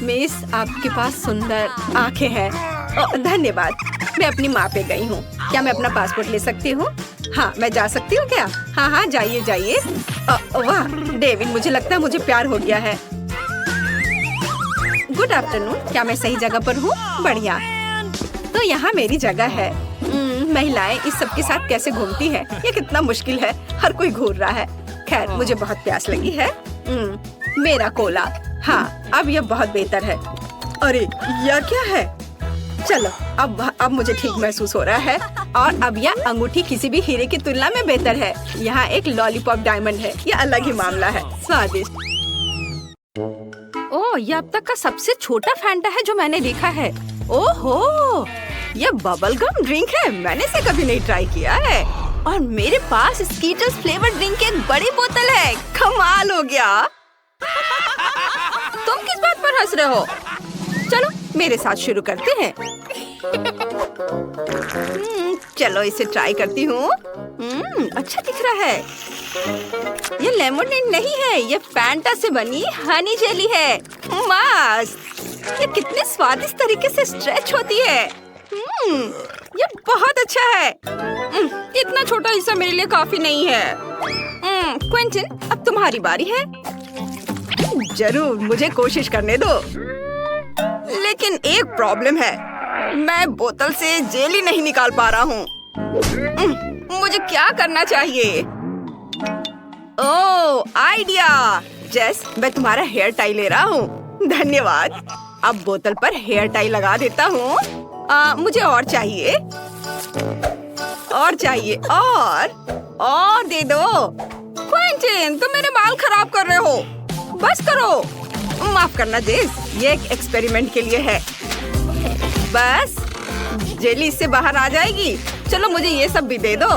मिस, आपके पास सुंदर आंखें हैं। धन्यवाद। मैं अपनी माँ पे गई हूँ। क्या मैं अपना पासपोर्ट ले सकती हूँ? हाँ, मैं जा सकती हूँ क्या? हाँ हाँ, जाइए जाइए। वाह डेविड, मुझे लगता है मुझे प्यार हो गया है। Good afternoon. क्या मैं सही जगह पर हूँ? बढ़िया। तो यहाँ मेरी जगह है। महिलाएं इस सब के साथ कैसे घूमती हैं? ये कितना मुश्किल है। हर कोई घूर रहा है। खैर, मुझे बहुत प्यास लगी है। मेरा कोला। हाँ, अब यह बहुत बेहतर है। अरे यह क्या है? चलो, अब मुझे ठीक महसूस हो रहा है। और अब यह अंगूठी किसी भी हीरे की तुलना में बेहतर है। यहाँ एक लॉलीपॉप डायमंड है। यह अलग ही मामला है। स्वादिष्ट। ओह, यह अब तक का सबसे छोटा फैंटा है जो मैंने देखा है। ओहो, यह बबल गम ड्रिंक है। मैंने इसे कभी नहीं ट्राई किया है। और मेरे पास स्कीटर्स फ्लेवर ड्रिंक की एक बड़ी बोतल है। कमाल हो गया। तुम किस बात पर हंस रहे हो? चलो मेरे साथ शुरू करते हैं। चलो इसे ट्राई करती हूँ। अच्छा दिख रहा है। ये लेमोनेड नहीं है, ये फैंटा से बनी हनी जेली है। मस्त। ये कितने स्वादिष्ट तरीके से स्ट्रेच होती है। ये बहुत अच्छा है। इतना छोटा हिस्सा मेरे लिए काफी नहीं है। क्विंटन, अब तुम्हारी बारी है। जरूर, मुझे कोशिश करने दो। लेकिन एक प्रॉब्लम है, मैं बोतल से जेली नहीं निकाल पा रहा हूँ। मुझे क्या करना चाहिए? ओह, आइडिया। जेस, मैं तुम्हारा हेयर टाई ले रहा हूँ। धन्यवाद। अब बोतल पर हेयर टाई लगा देता हूँ। मुझे और चाहिए, और चाहिए, और दे दो। क्विंटन, तुम मेरे बाल खराब कर रहे हो। बस करो। माफ करना जेस, ये एक एक्सपेरिमेंट के लिए है। बस जेली इससे बाहर आ जाएगी। चलो मुझे ये सब भी दे दो।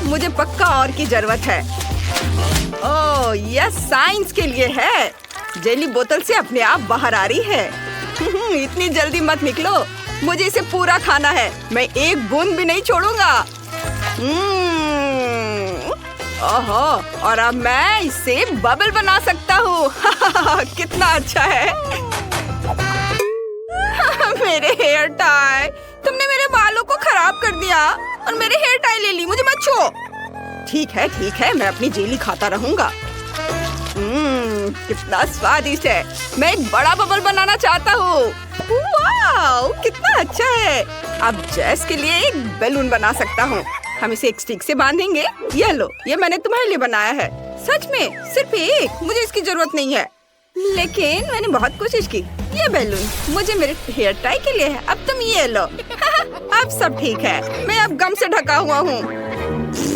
मुझे पक्का और की जरूरत है। ओह, यह साइंस के लिए है। जेली बोतल से अपने आप बाहर आ रही है। इतनी जल्दी मत निकलो, मुझे इसे पूरा खाना है। मैं एक बूंद भी नहीं छोड़ूंगा। ओहो, और अब मैं इससे बबल बना सकता हूँ। कितना अच्छा है। मेरे हेयर टाई, तुमने मेरे बालों को खराब कर दिया और मेरे हेयर टाई ले ली। मुझे मत छो। ठीक है, मैं अपनी जेली खाता रहूंगा। कितना स्वादिष्ट है। मैं एक बड़ा बबल बनाना चाहता हूँ। वाओ, कितना अच्छा है। अब जेस के लिए एक बैलून बना सकता हूँ। हम इसे एक स्टिक से बांधेंगे। ये लो, ये मैंने तुम्हारे लिए बनाया है। सच में सिर्फ एक, मुझे इसकी जरूरत नहीं है, लेकिन मैंने बहुत कोशिश की। ये बैलून मुझे मेरे हेयर टाई के लिए है। अब तुम ये लो। अब सब ठीक है। मैं अब गम से ढका हुआ हूँ।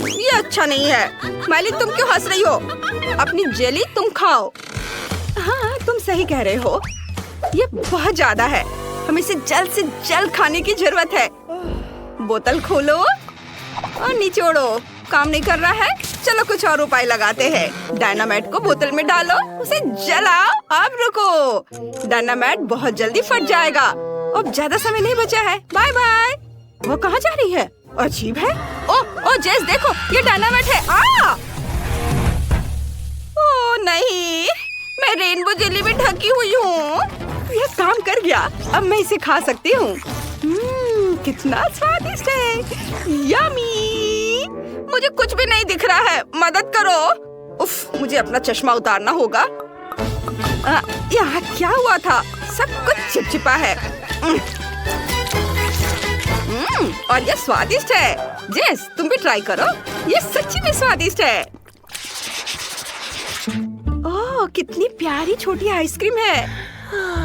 ये अच्छा नहीं है। मालिक, तुम क्यों हंस रही हो? अपनी जेली तुम खाओ। हाँ, तुम सही कह रहे हो। ये बहुत ज्यादा है। हमें इसे जल्द से जल्द खाने की जरूरत है। बोतल खोलो और निचोड़ो। काम नहीं कर रहा है। चलो कुछ और उपाय लगाते हैं। डायनामाइट को बोतल में डालो, उसे जलाओ। अब रुको, डायनामाइट बहुत जल्दी फट जाएगा। अब ज्यादा समय नहीं बचा है। Bye bye. वो कहाँ जा रही है? अजीब है। ओ जेस, देखो, ये डायनामाइट है। ओ नहीं, मैं रेनबो जेली में ढकी हुई हूँ। यह काम कर गया। अब मैं इसे खा सकती हूँ। कितना स्वादिष्ट है। यम्मी। मुझे कुछ भी नहीं दिख रहा है। मदद करो। उफ, मुझे अपना चश्मा उतारना होगा। यहाँ क्या हुआ था? सब कुछ चिपचिपा है। और ये स्वादिष्ट है। जेस, तुम भी ट्राई करो। ये सच्ची में स्वादिष्ट है। ओह, कितनी प्यारी छोटी आइसक्रीम है।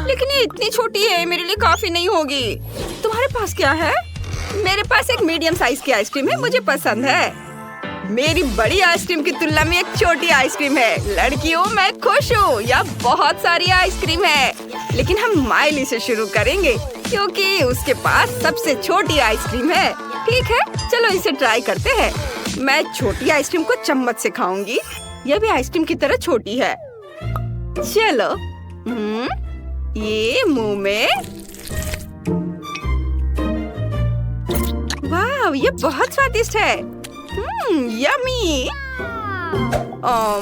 लेकिन ये इतनी छोटी है, मेरे लिए काफी नहीं होगी। तुम्हारे पास क्या है? मेरे पास एक मीडियम साइज की आइसक्रीम है, मुझे पसंद है। मेरी बड़ी आइसक्रीम की तुलना में एक छोटी आइसक्रीम है। लड़कियों, मैं खुश हूँ। यहाँ बहुत सारी आइसक्रीम है, लेकिन हम माइली से शुरू करेंगे क्योंकि उसके पास सबसे छोटी आइसक्रीम है। ठीक है, चलो इसे ट्राई करते हैं। मैं छोटी आइसक्रीम को चम्मच से खाऊंगी। यह भी आइसक्रीम की तरह छोटी है। चलो, ये मुंह में। वाह, ये बहुत स्वादिष्ट है। यम्मी।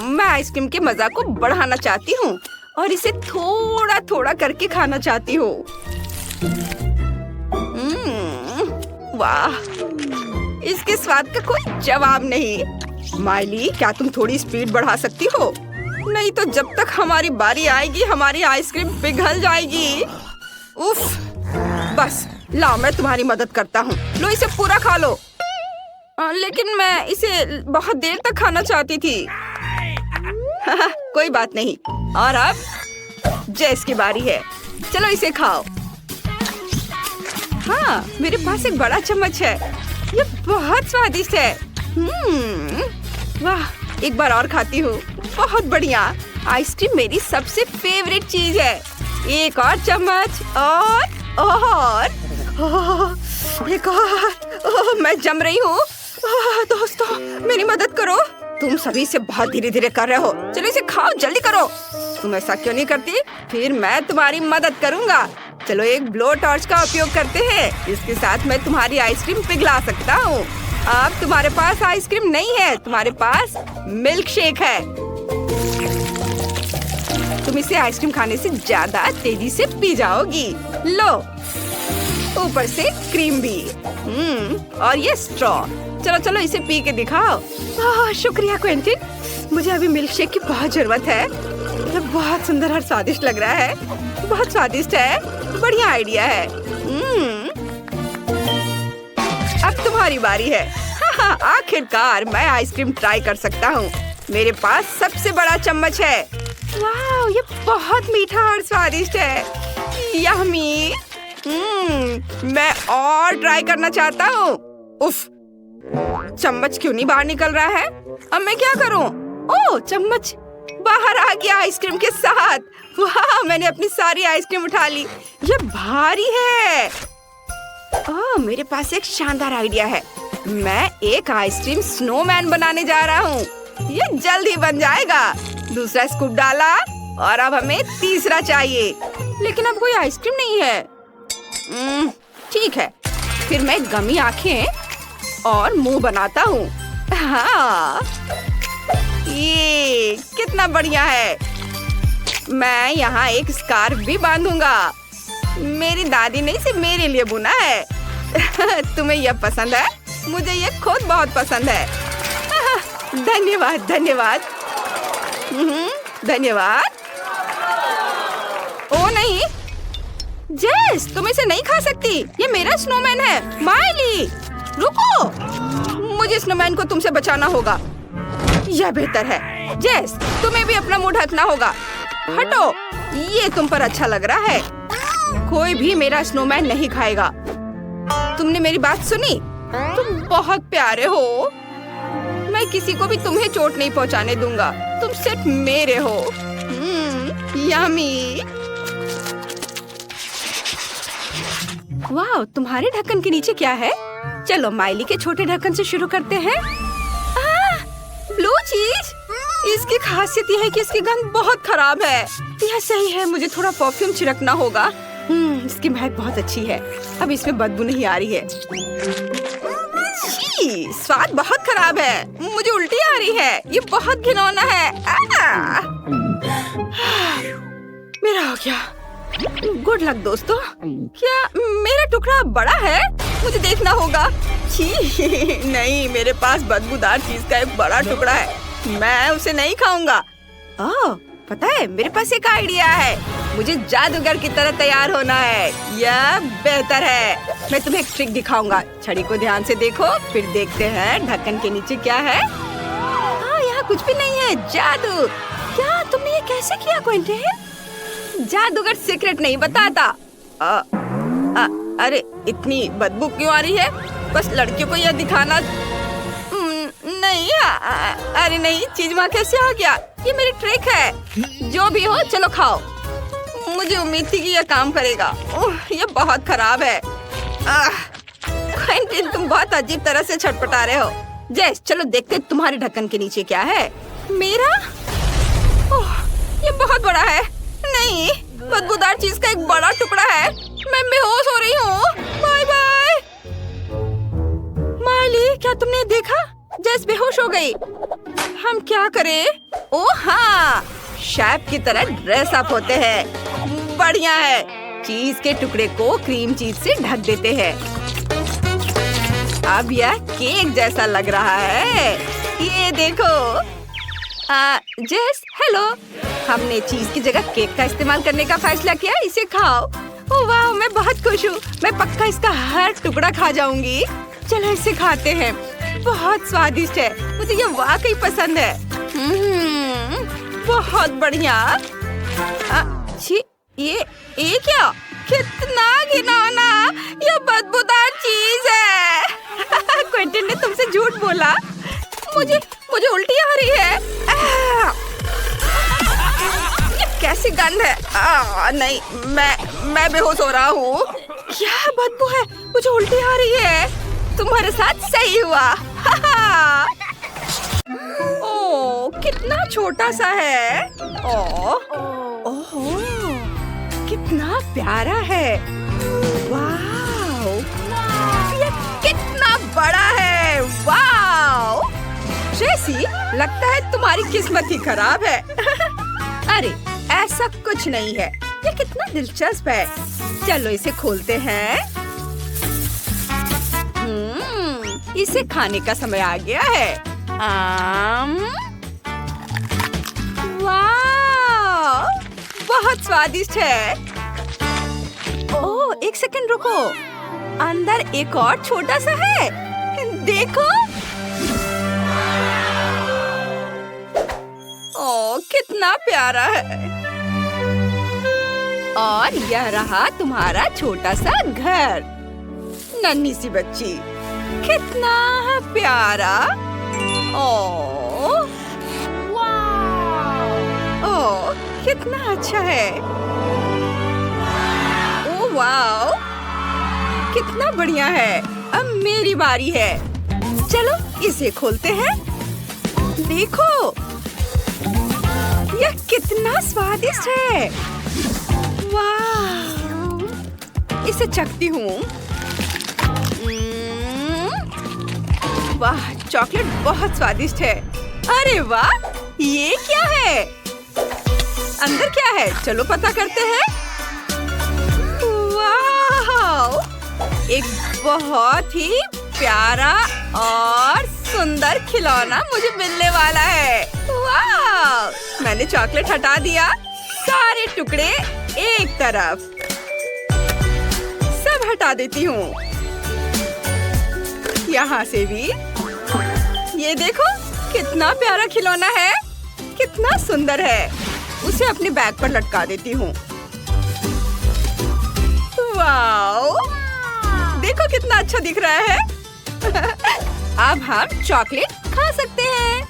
मैं आइसक्रीम के मजा को बढ़ाना चाहती हूँ और इसे थोड़ा थोड़ा करके खाना चाहती हूँ। वाह, इसके स्वाद का कोई जवाब नहीं। माइली, क्या तुम थोड़ी स्पीड बढ़ा सकती हो? नहीं तो जब तक हमारी बारी आएगी हमारी आइसक्रीम पिघल जाएगी। उफ, बस लाओ, मैं तुम्हारी मदद करता हूँ। लो, इसे पूरा खा लो। लेकिन मैं इसे बहुत देर तक खाना चाहती थी। कोई बात नहीं। और अब जेस की बारी है। चलो इसे खाओ। हाँ, मेरे पास एक बड़ा चम्मच है। ये बहुत स्वादिष्ट है। वाह, एक बार और खाती हूँ। बहुत बढ़िया। आइसक्रीम मेरी सबसे फेवरेट चीज है। एक और चम्मच। और एक और। मैं जम रही हूँ। दोस्तों, मेरी मदद करो। तुम सभी से बहुत धीरे धीरे कर रहे हो। चलो इसे खाओ, जल्दी करो। तुम ऐसा क्यों नहीं करती? फिर मैं तुम्हारी मदद करूँगा। चलो एक ब्लो टॉर्च का उपयोग करते हैं। इसके साथ मैं तुम्हारी आइसक्रीम पिघला सकता हूँ। अब तुम्हारे पास आइसक्रीम नहीं है, तुम्हारे पास मिल्क शेक है। तुम इसे आइसक्रीम खाने से ज्यादा तेजी से पी जाओगी। लो, ऊपर से क्रीम भी। और ये स्ट्रॉ। चलो चलो इसे पी के दिखाओ। शुक्रिया क्वेंटिन, मुझे अभी मिल्क शेक की बहुत जरूरत है। ये बहुत सुंदर और स्वादिष्ट लग रहा है। बहुत स्वादिष्ट है। बढ़िया आइडिया है। अब तुम्हारी बारी है। आखिरकार मैं आइसक्रीम ट्राई कर सकता हूँ। मेरे पास सबसे बड़ा चम्मच है। वाह, ये बहुत मीठा और स्वादिष्ट है। यम्मी। मैं और ट्राई करना चाहता हूँ। उफ, चम्मच क्यों नहीं बाहर निकल रहा है? अब मैं क्या करूँ? ओह, चम्मच बाहर आ गया आइसक्रीम के साथ। वाह, मैंने अपनी सारी आइसक्रीम उठा ली। ये भारी है। ओह, मेरे पास एक शानदार आइडिया है। मैं एक आइसक्रीम स्नोमैन बनाने जा रहा हूँ। ये जल्द ही बन जाएगा। दूसरा स्कूप डाला और अब हमें तीसरा चाहिए, लेकिन अब कोई आइसक्रीम नहीं है। ठीक है, फिर मैं गमी आंखें और मुंह बनाता हूँ। हाँ, ये कितना बढ़िया है। मैं यहाँ एक स्कार्फ भी बांधूंगा। मेरी दादी ने इसे मेरे लिए बुना है। तुम्हें यह पसंद है? मुझे यह खुद बहुत पसंद है। धन्यवाद धन्यवाद। धन्यवाद। ओ नहीं, जेस, तुम इसे नहीं खा सकती। ये मेरा स्नोमैन है। माइली, रुको, मुझे स्नोमैन को तुमसे बचाना होगा। यह बेहतर है। जेस, तुम्हें भी अपना मुंह ढकना होगा। हटो, ये तुम पर अच्छा लग रहा है। कोई भी मेरा स्नोमैन नहीं खाएगा। तुमने मेरी बात सुनी? तुम बहुत प्यारे हो। मैं किसी को भी तुम्हें चोट नहीं पहुंचाने दूंगा। तुम सिर्फ मेरे हो। यम्मी। वाह, तुम्हारे ढक्कन के नीचे क्या है? चलो माइली के छोटे ढक्कन से शुरू करते हैं। ब्लू चीज। इसकी खासियत यह है कि इसकी गंध बहुत खराब है। यह सही है, मुझे थोड़ा परफ्यूम छिड़कना होगा। इसकी महक बहुत अच्छी है। अब इसमें बदबू नहीं आ रही है। छी, स्वाद बहुत खराब है। मुझे उल्टी आ रही है। ये बहुत घिनौना है। मेरा हो गया। गुड लक दोस्तों। क्या मेरा टुकड़ा बड़ा है? मुझे देखना होगा। छी, नहीं, मेरे पास बदबूदार चीज का एक बड़ा टुकड़ा है। मैं उसे नहीं खाऊंगा। ओह, पता है, मेरे पास एक आइडिया है। मुझे जादूगर की तरह तैयार होना है। यह बेहतर है। मैं तुम्हें एक ट्रिक दिखाऊंगा। छड़ी को ध्यान से देखो, फिर देखते हैं ढक्कन के नीचे क्या है। यहाँ कुछ भी नहीं है। जादू। क्या तुमने ये कैसे किया क्विंटन? जादूगर सीक्रेट नहीं बताता। अरे, इतनी बदबू क्यों आ रही है? बस लड़कियों को यह दिखाना नहीं। अरे नहीं, चीज वहाँ कैसे आ गया? ये मेरी ट्रिक है। जो भी हो, चलो खाओ। मुझे उम्मीद थी कि यह काम करेगा। ये बहुत खराब है। क्विंटन, तुम बहुत अजीब तरह से छटपटा रहे हो। जेस, चलो देखते तुम्हारे ढक्कन के नीचे क्या है। मेरा? ये बहुत बड़ा है। नहीं, बदबूदार चीज का एक बड़ा टुकड़ा है। मैं बेहोश हो रही हूँ। Bye bye. माइली, क्या तुमने देखा? जेस बेहोश हो गई। हम क्या करें? ओह हाँ, शेफ की तरह ड्रेस अप होते हैं। बढ़िया है। चीज के टुकड़े को क्रीम चीज से ढक देते हैं। अब यह केक जैसा लग रहा है। ये देखो। जेस, हेलो। हमने चीज की जगह केक का इस्तेमाल करने का फैसला किया। इसे खाओ। ओह वाह, मैं बहुत खुश हूँ। मैं पक्का इसका हर टुकड़ा खा जाऊंगी। चलो इसे खाते हैं। बहुत स्वादिष्ट है। मुझे ये वाकई पसंद है। बहुत बढ़िया। ये क्या? कितना घिनौना। ये बदबूदार चीज है। क्विंटन ने तुमसे झूठ बोला। मुझे उल्टी आ रही है। ये कैसी गंध है? नहीं, मैं बेहोश हो रहा हूँ। क्या बदबू है? मुझे उल्टी आ रही है। तुम्हारे साथ सही हुआ। ओह, कितना छोटा सा है। ओह, कितना प्यारा है। वाव, ये कितना बड़ा है। वाव, ट्रेसी, लगता है तुम्हारी किस्मत ही खराब है। अरे, ऐसा कुछ नहीं है। ये कितना दिलचस्प है। चलो इसे खोलते हैं। इसे खाने का समय आ गया है। वाह, बहुत स्वादिष्ट है। ओह, एक सेकंड रुको। अंदर एक और छोटा सा है। देखो। ओह, कितना प्यारा है। और यह रहा तुम्हारा छोटा सा घर। नन्ही सी बच्ची, कितना प्यारा। ओह, वाव। कितना अच्छा है। ओ वाओ, कितना बढ़िया है। अब मेरी बारी है। चलो इसे खोलते हैं। देखो, यह कितना स्वादिष्ट है। वाह, इसे चखती हूँ। वाह, चॉकलेट बहुत स्वादिष्ट है। अरे वाह, ये क्या है? अंदर क्या है? चलो पता करते हैं। वाह, एक बहुत ही प्यारा और सुंदर खिलौना मुझे मिलने वाला है। वाह, मैंने चॉकलेट हटा दिया। सारे टुकड़े एक तरफ, सब हटा देती हूँ। यहाँ से भी। ये देखो, कितना प्यारा खिलौना है, कितना सुंदर है। उसे अपने बैग पर लटका देती हूँ। वाओ, देखो कितना अच्छा दिख रहा है। अब हम चॉकलेट खा सकते हैं।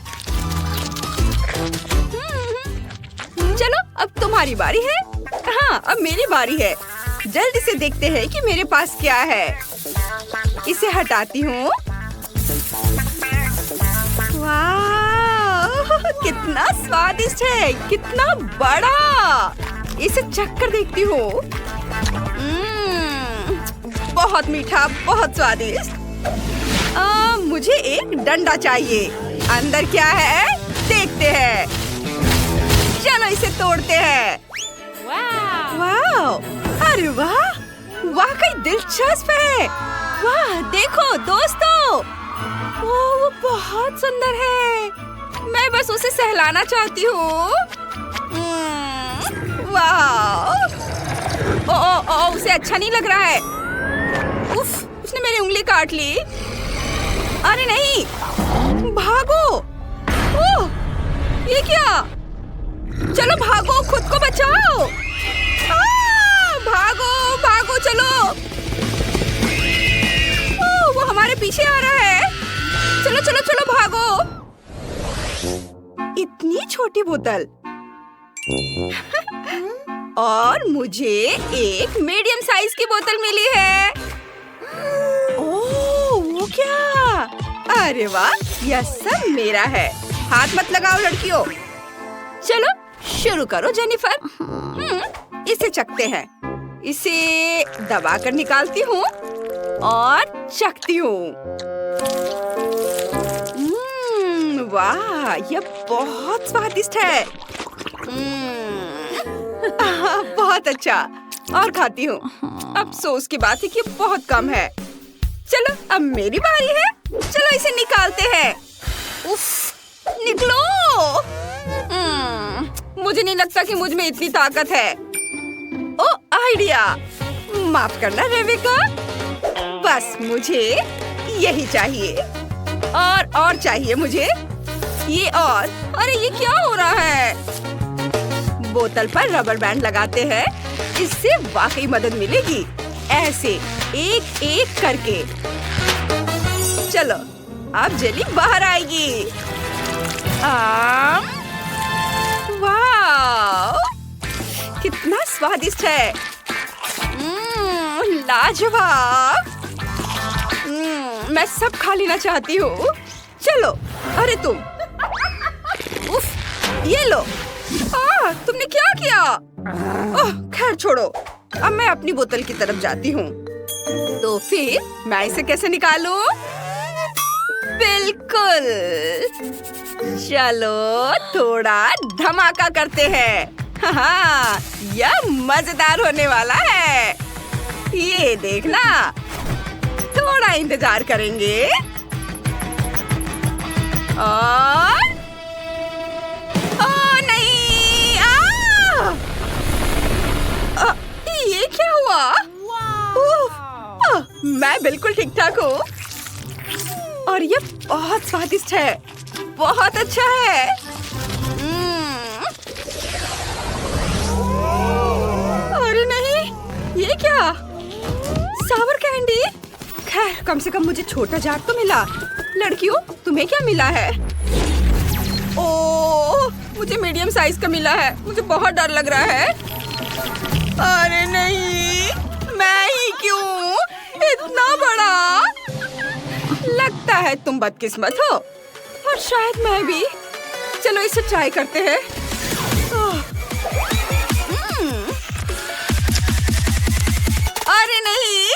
चलो, अब तुम्हारी बारी है। हाँ, अब मेरी बारी है। जल्दी से देखते हैं कि मेरे पास क्या है। इसे हटाती हूँ। वाह, कितना स्वादिष्ट है, कितना बड़ा। इसे चख कर देखती हूँ। बहुत मीठा, बहुत स्वादिष्ट। मुझे एक डंडा चाहिए। अंदर क्या है? देखते हैं। चलो इसे तोड़ते हैं। वाह, अरे वाह, वाकई दिलचस्प है। वाह, देखो दोस्तों, वो बहुत सुंदर है। मैं बस उसे सहलाना चाहती हूँ। वाह, ओ, उसे अच्छा नहीं लग रहा है। उफ, उसने मेरी उंगली काट ली। अरे नहीं, भागो। ओह, ये क्या? चलो भागो, खुद को बचाओ। भागो भागो, चलो। ओह, वो हमारे पीछे आ रहा है। चलो चलो चलो, भागो। इतनी छोटी बोतल। और मुझे एक मीडियम साइज की बोतल मिली है। ओह, वो क्या? अरे वाह, यह सब मेरा है। हाथ मत लगाओ लड़कियों। चलो शुरू करो जेनिफर। इसे चखते हैं। इसे दबाकर निकालती हूँ और चखती हूँ। वाह, यह बहुत स्वादिष्ट है। बहुत अच्छा। और खाती हूँ। अफसोस की बात है कि बहुत कम है। चलो अब मेरी बारी है। चलो इसे निकालते हैं। उफ, निकलो। मुझे नहीं लगता कि मुझ में इतनी ताकत है। ओ, आइडिया। माफ करना रेबिका, बस मुझे यही चाहिए। और चाहिए मुझे ये। और अरे ये क्या हो रहा है? बोतल पर रबर बैंड लगाते हैं। इससे वाकई मदद मिलेगी। ऐसे एक एक करके। चलो अब जेली बाहर आएगी। वाह, कितना स्वादिष्ट है। लाजवाब। मैं सब खा लेना चाहती हूँ। चलो। अरे तुम, उफ, ये लो। तुमने क्या किया? ओह, खैर छोड़ो। अब मैं अपनी बोतल की तरफ जाती हूँ। तो फिर मैं इसे कैसे निकालूं? बिल्कुल। चलो थोड़ा धमाका करते हैं। हाँ, यह मजेदार होने वाला है। ये देखना। थोड़ा इंतजार करेंगे। और नहीं। ये क्या हुआ? मैं बिल्कुल ठीक ठाक हूँ। और ये बहुत स्वादिष्ट है। बहुत अच्छा है। अरे नहीं, ये क्या? सावर कैंडी। खैर, कम से कम मुझे छोटा जार तो मिला। लड़कियों, तुम्हें क्या मिला है? ओह, मुझे मीडियम साइज का मिला है। मुझे बहुत डर लग रहा है। अरे नहीं, मैं ही क्यों? इतना बड़ा। लगता है तुम बदकिस्मत हो और शायद मैं भी। चलो इसे ट्राई करते हैं। अरे नहीं,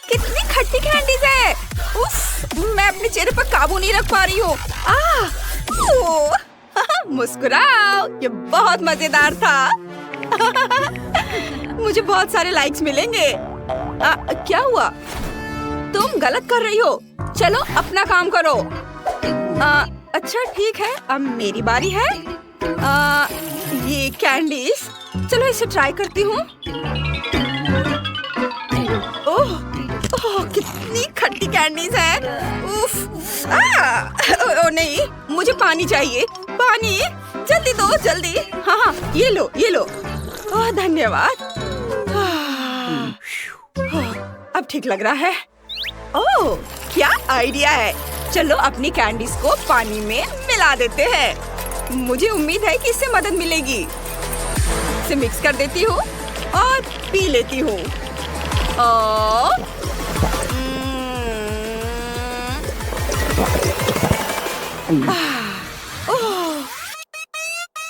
कितनी खट्टी कैंडीज है। उफ, मैं अपने चेहरे पर काबू नहीं रख पा रही हूँ। मुस्कुराओ, ये बहुत मजेदार था। मुझे बहुत सारे लाइक्स मिलेंगे। क्या हुआ? तुम गलत कर रही हो। चलो अपना काम करो। अच्छा ठीक है, अब मेरी बारी है। ये कैंडीज, चलो इसे ट्राई करती हूँ। ओह, कितनी खट्टी कैंडीज है। उफ, ओ नहीं, मुझे पानी चाहिए। पानी जल्दी दो, जल्दी। हाँ, ये लो, ये लो। ओह धन्यवाद। अब ठीक लग रहा है। ओह, क्या आइडिया है। चलो अपनी कैंडीज को पानी में मिला देते हैं। मुझे उम्मीद है कि इससे मदद मिलेगी। इसे मिक्स कर देती हूँ और पी लेती हूँ।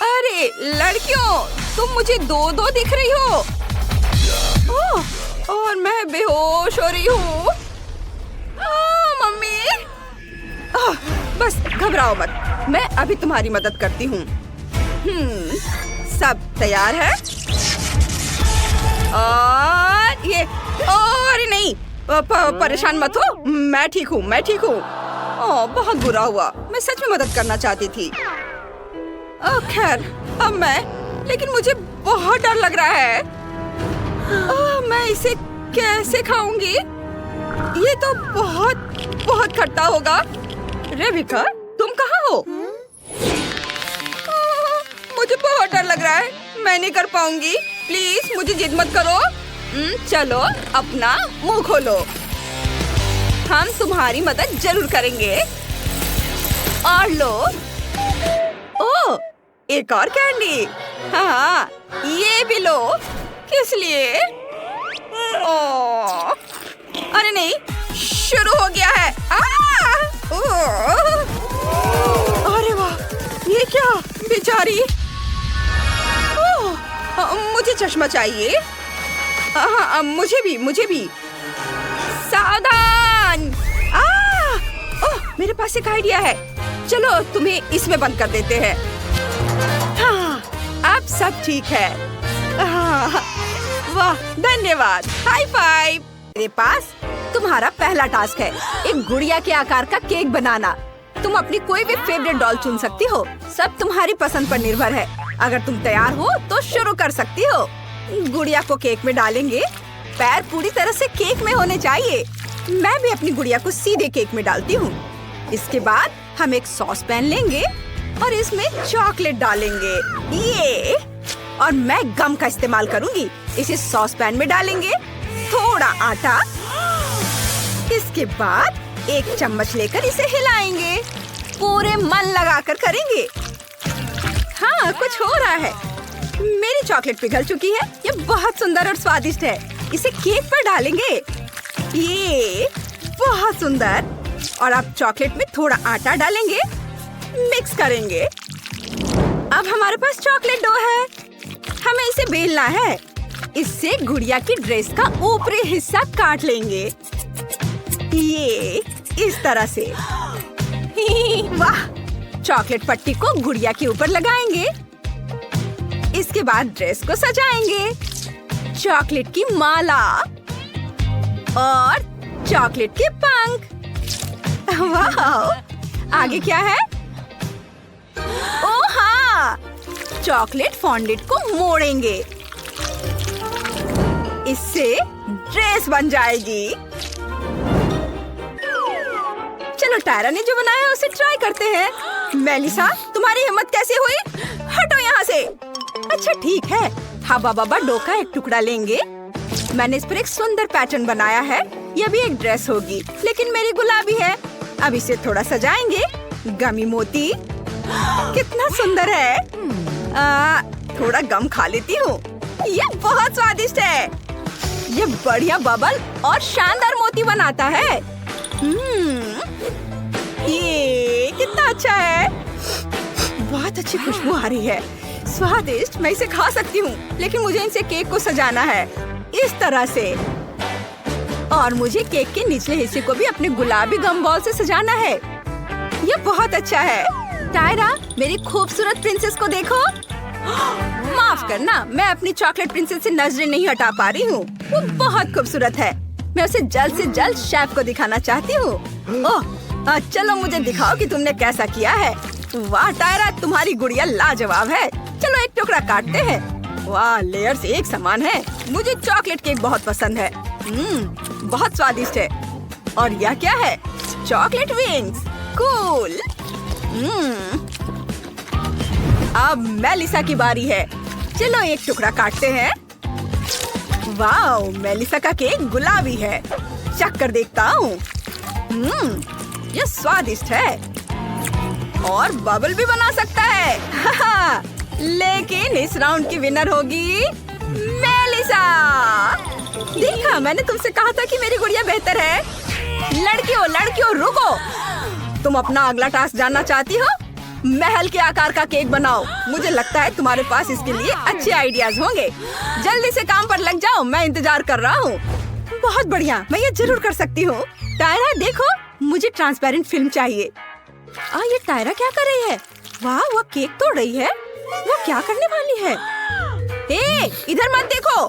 अरे लड़कियों, तुम मुझे दो दो दिख रही हो। और मैं बेहोश हो रही हूँ। मम्मी, बस घबराओ मत, मैं अभी तुम्हारी मदद करती हूँ। सब तैयार है? और ये, और नहीं, परेशान मत हो, मैं ठीक हूँ, मैं ठीक हूँ। बहुत बुरा हुआ, मैं सच में मदद करना चाहती थी। खैर, अब मैं, लेकिन मुझे बहुत डर लग रहा है। मैं इसे कैसे खाऊंगी? ये तो बहुत बहुत खट्टा होगा। रेबिका, तुम कहाँ हो? मुझे बहुत डर लग रहा है, मैं नहीं कर पाऊंगी। प्लीज मुझे जिद मत करो। चलो अपना मुंह खोलो, हम तुम्हारी मदद जरूर करेंगे। और लो। ओह, एक और कैंडी। हाँ, ये भी लो। किस लिए? ओह, अरे नहीं, शुरू हो गया है। अरे वाह, ये क्या बेचारी। मुझे चश्मा चाहिए। मुझे भी। सावधान। ओह, मेरे पास एक आइडिया है। चलो तुम्हें इसमें बंद कर देते हैं। हाँ, अब सब ठीक है। वाह, धन्यवाद। High five. मेरे पास तुम्हारा पहला टास्क है, एक गुड़िया के आकार का केक बनाना। तुम अपनी कोई भी फेवरेट डॉल चुन सकती हो। सब तुम्हारी पसंद पर निर्भर है। अगर तुम तैयार हो तो शुरू कर सकती हो। गुड़िया को केक में डालेंगे। पैर पूरी तरह से केक में होने चाहिए। मैं भी अपनी गुड़िया को सीधे केक में डालती हूँ। इसके बाद हम एक सॉस पैन लेंगे और इसमें चॉकलेट डालेंगे। ये, और मैं गम का इस्तेमाल करूँगी। इसे सॉस पैन में डालेंगे, थोड़ा आटा। इसके बाद एक चम्मच लेकर इसे हिलाएंगे। पूरे मन लगाकर करेंगे। हाँ, कुछ हो रहा है। मेरी चॉकलेट पिघल चुकी है। ये बहुत सुंदर और स्वादिष्ट है। इसे केक पर डालेंगे। ये बहुत सुंदर। और अब चॉकलेट में थोड़ा आटा डालेंगे, मिक्स करेंगे। अब हमारे पास चॉकलेट डो है। हमें इसे बेलना है। इससे गुड़िया की ड्रेस का ऊपरी हिस्सा काट लेंगे। ये इस तरह से। वाह, चॉकलेट पट्टी को गुड़िया के ऊपर लगाएंगे। इसके बाद ड्रेस को सजाएंगे। चॉकलेट की माला और चॉकलेट के पंख। वाह, आगे क्या है? ओह हाँ, चॉकलेट फॉन्डेंट को मोड़ेंगे। इससे ड्रेस बन जाएगी। चलो टायरा ने जो बनाया है उसे ट्राई करते हैं। मेलिसा, तुम्हारी हिम्मत कैसे हुई? हटो यहाँ से। अच्छा ठीक है, हवा बाबा डो का एक टुकड़ा लेंगे। मैंने इस पर एक सुंदर पैटर्न बनाया है। यह भी एक ड्रेस होगी, लेकिन मेरी गुलाबी है। अब इसे थोड़ा सजाएंगे। गमी मोती, कितना सुंदर है। थोड़ा गम खा लेती हूँ। ये बहुत स्वादिष्ट है। ये बढ़िया बबल और शानदार मोती बनाता है। ये कितना अच्छा है। बहुत अच्छी खुशबू आ रही है। स्वादिष्ट। मैं इसे खा सकती हूँ, लेकिन मुझे इनसे केक को सजाना है इस तरह से। और मुझे केक के निचले हिस्से को भी अपने गुलाबी गम बॉल से सजाना है। ये बहुत अच्छा है। टायरा, मेरी खूबसूरत प्रिंसेस को देखो। माफ करना, मैं अपनी चॉकलेट प्रिंसेस से नजरें नहीं हटा पा रही हूँ। वो बहुत खूबसूरत है। मैं उसे जल्द से जल्द शेफ को दिखाना चाहती हूँ। ओह, चलो मुझे दिखाओ कि तुमने कैसा किया है। वाह टायरा, तुम्हारी गुड़िया लाजवाब है। चलो एक टुकड़ा काटते हैं। वाह, लेयर्स एक समान है। मुझे चॉकलेट केक बहुत पसंद है। बहुत स्वादिष्ट है। और यह क्या है? Chocolate wings. कूल। अब मेलिसा की बारी है। चलो एक टुकड़ा काटते हैं। वाह, मेलिसा का केक गुलाबी है। चख कर देखता हूँ। यह स्वादिष्ट है और बबल भी बना सकता है। लेकिन इस राउंड की विनर होगी मेलिसा। देखा, मैंने तुमसे कहा था कि मेरी गुड़िया बेहतर है। लड़कियों रुको। तुम अपना अगला टास्क जानना चाहती हो? महल के आकार का केक बनाओ। मुझे लगता है तुम्हारे पास इसके लिए अच्छे आइडियाज होंगे। जल्दी से काम पर लग जाओ, मैं इंतजार कर रहा हूँ। बहुत बढ़िया, मैं ये जरूर कर सकती हूँ। टायरा देखो, मुझे ट्रांसपेरेंट फिल्म चाहिए। ये टायरा क्या कर रही है? वाह, वो केक तोड़ रही है। वो क्या करने वाली है? इधर मत देखो।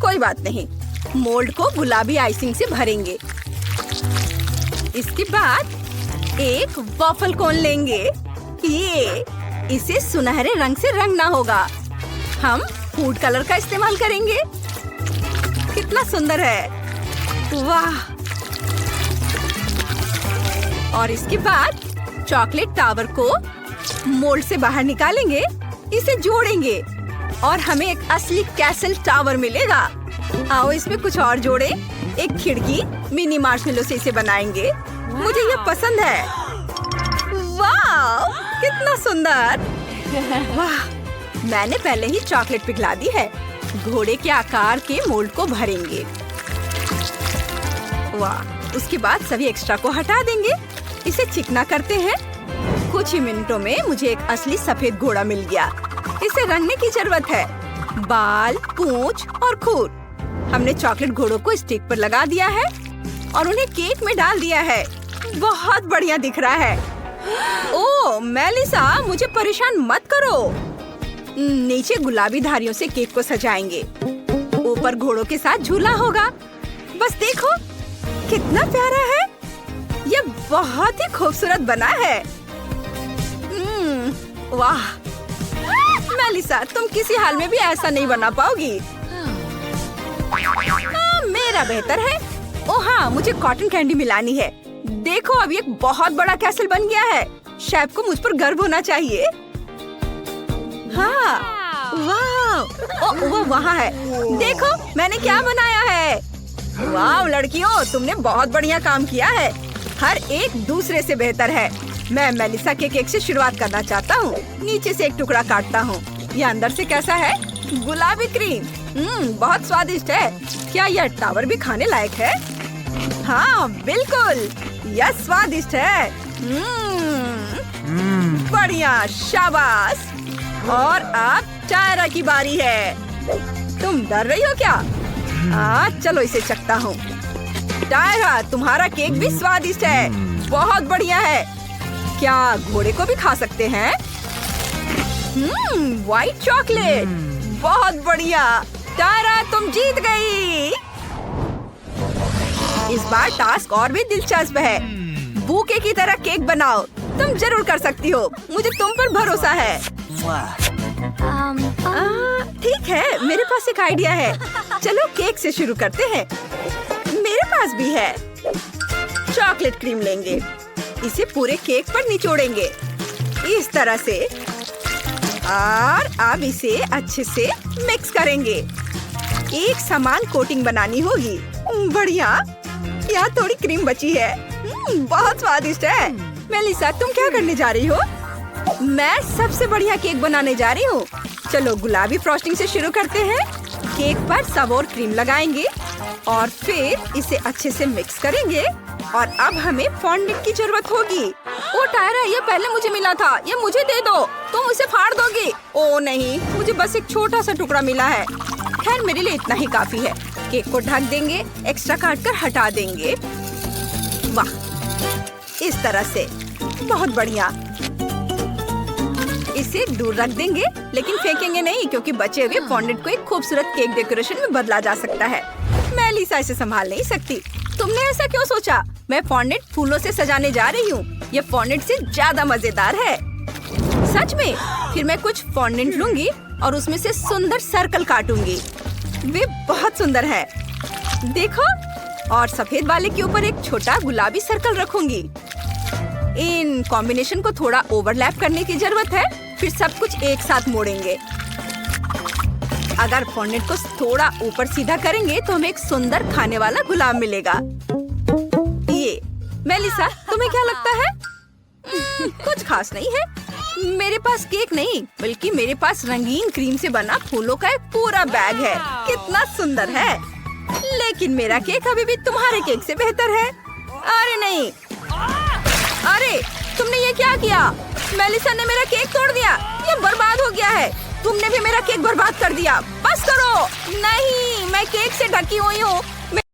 कोई बात नहीं, मोल्ड को गुलाबी आइसिंग से भरेंगे। इसके बाद एक वॉफल कोन लेंगे। इसे सुनहरे रंग से रंगना होगा। हम फूड कलर का इस्तेमाल करेंगे। कितना सुंदर है। वाह। और इसके बाद चॉकलेट टावर को मोल्ड से बाहर निकालेंगे। इसे जोड़ेंगे और हमें एक असली कैसल टावर मिलेगा। आओ इसमें कुछ और जोड़े। एक खिड़की मिनी मार्शमेलो से इसे बनाएंगे। मुझे यह पसंद है। वाह, कितना सुंदर। वाह, मैंने पहले ही चॉकलेट पिघला दी है। घोड़े के आकार के मोल्ड को भरेंगे। वाह, उसके बाद सभी एक्स्ट्रा को हटा देंगे। इसे चिकना करते हैं। कुछ ही मिनटों में मुझे एक असली सफेद घोड़ा मिल गया। इसे रंगने की जरूरत है। बाल, पूंछ और खूर। हमने चॉकलेट घोड़ों को स्टिक पर लगा दिया है और उन्हें केक में डाल दिया है। बहुत बढ़िया दिख रहा है। ओह मेलिसा, मुझे परेशान मत करो। नीचे गुलाबी धारियों से केक को सजाएंगे। ऊपर घोड़ों के साथ झूला होगा। बस देखो, कितना प्यारा है। यह बहुत ही खूबसूरत बना है। वाह मेलिसा, तुम किसी हाल में भी ऐसा नहीं बना पाओगी। मेरा बेहतर है। ओह हाँ, मुझे कॉटन कैंडी मिलानी है। देखो, अब एक बहुत बड़ा कैसल बन गया है। शेफ को मुझ पर गर्व होना चाहिए। हाँ, वाह, वो वहाँ है। देखो मैंने क्या बनाया है। वाह लड़कियों, तुमने बहुत बढ़िया काम किया है। हर एक दूसरे से बेहतर है। मैं मेलिसा के केक से शुरुआत करना चाहता हूँ। नीचे से एक टुकड़ा काटता हूँ। ये अंदर से कैसा है? गुलाबी क्रीम। बहुत स्वादिष्ट है। क्या यह टावर भी खाने लायक है? हाँ बिल्कुल, यह स्वादिष्ट है। बढ़िया, शाबाश। और अब टायरा की बारी है। तुम डर रही हो क्या? चलो इसे चखता हूँ। टायरा, तुम्हारा केक भी स्वादिष्ट है। बहुत बढ़िया है। क्या घोड़े को भी खा सकते हैं? White chocolate. बहुत बढ़िया। टायरा, तुम जीत गई। इस बार टास्क और भी दिलचस्प है। बूके की तरह केक बनाओ। तुम जरूर कर सकती हो। मुझे तुम पर भरोसा है। ठीक है, मेरे पास एक आइडिया है। चलो केक से शुरू करते हैं। मेरे पास भी है। चॉकलेट क्रीम लेंगे। इसे पूरे केक पर निचोड़ेंगे इस तरह से। और अब इसे अच्छे से मिक्स करेंगे। एक समान कोटिंग बनानी होगी। बढ़िया। यहाँ थोड़ी क्रीम बची है। बहुत स्वादिष्ट है। मेलिसा, तुम क्या करने जा रही हो? मैं सबसे बढ़िया केक बनाने जा रही हूँ। चलो गुलाबी फ्रॉस्टिंग से शुरू करते हैं। केक पर सब और क्रीम लगाएंगे और फिर इसे अच्छे से मिक्स करेंगे। और अब हमें फॉन्डेंट की जरूरत होगी। ओ टायरा, ये पहले मुझे मिला था, ये मुझे दे दो। तुम उसे फाड़ दोगे? ओ नहीं, मुझे बस एक छोटा सा टुकड़ा मिला है। खैर मेरे लिए इतना ही काफी है। केक को ढक देंगे, एक्स्ट्रा काट कर हटा देंगे। वाह, इस तरह से बहुत बढ़िया। इसे दूर रख देंगे, लेकिन फेंकेंगे नहीं क्योंकि बचे हुए फॉन्डेंट को एक खूबसूरत केक डेकोरेशन में बदला जा सकता है। मैं लिसा इसे संभाल नहीं सकती। तुमने ऐसा क्यों सोचा? मैं फॉन्डेंट फूलों से सजाने जा रही हूँ। ये फॉन्डेंट से ज्यादा मजेदार है। सच में? फिर मैं कुछ फॉन्डेंट लूंगी और उसमें से सुंदर सर्कल काटूंगी। वे बहुत सुंदर है, देखो। और सफेद वाले के ऊपर एक छोटा गुलाबी सर्कल रखूंगी। इन कॉम्बिनेशन को थोड़ा ओवरलैप करने की जरूरत है। फिर सब कुछ एक साथ मोड़ेंगे। अगर फॉन्डेंट को थोड़ा ऊपर सीधा करेंगे तो हमें एक सुंदर खाने वाला गुलाब मिलेगा। ये मेलिसा, तुम्हें क्या लगता है? कुछ खास नहीं है। मेरे पास केक नहीं, बल्कि मेरे पास रंगीन क्रीम से बना फूलों का एक पूरा बैग है। कितना सुंदर है। लेकिन मेरा केक अभी भी तुम्हारे केक से बेहतर है। अरे नहीं, अरे तुमने ये क्या किया? मेलिसा ने मेरा केक तोड़ दिया। ये बर्बाद हो गया है। तुमने भी मेरा केक बर्बाद कर दिया। बस करो। नहीं, मैं केक से ढकी हुई हूँ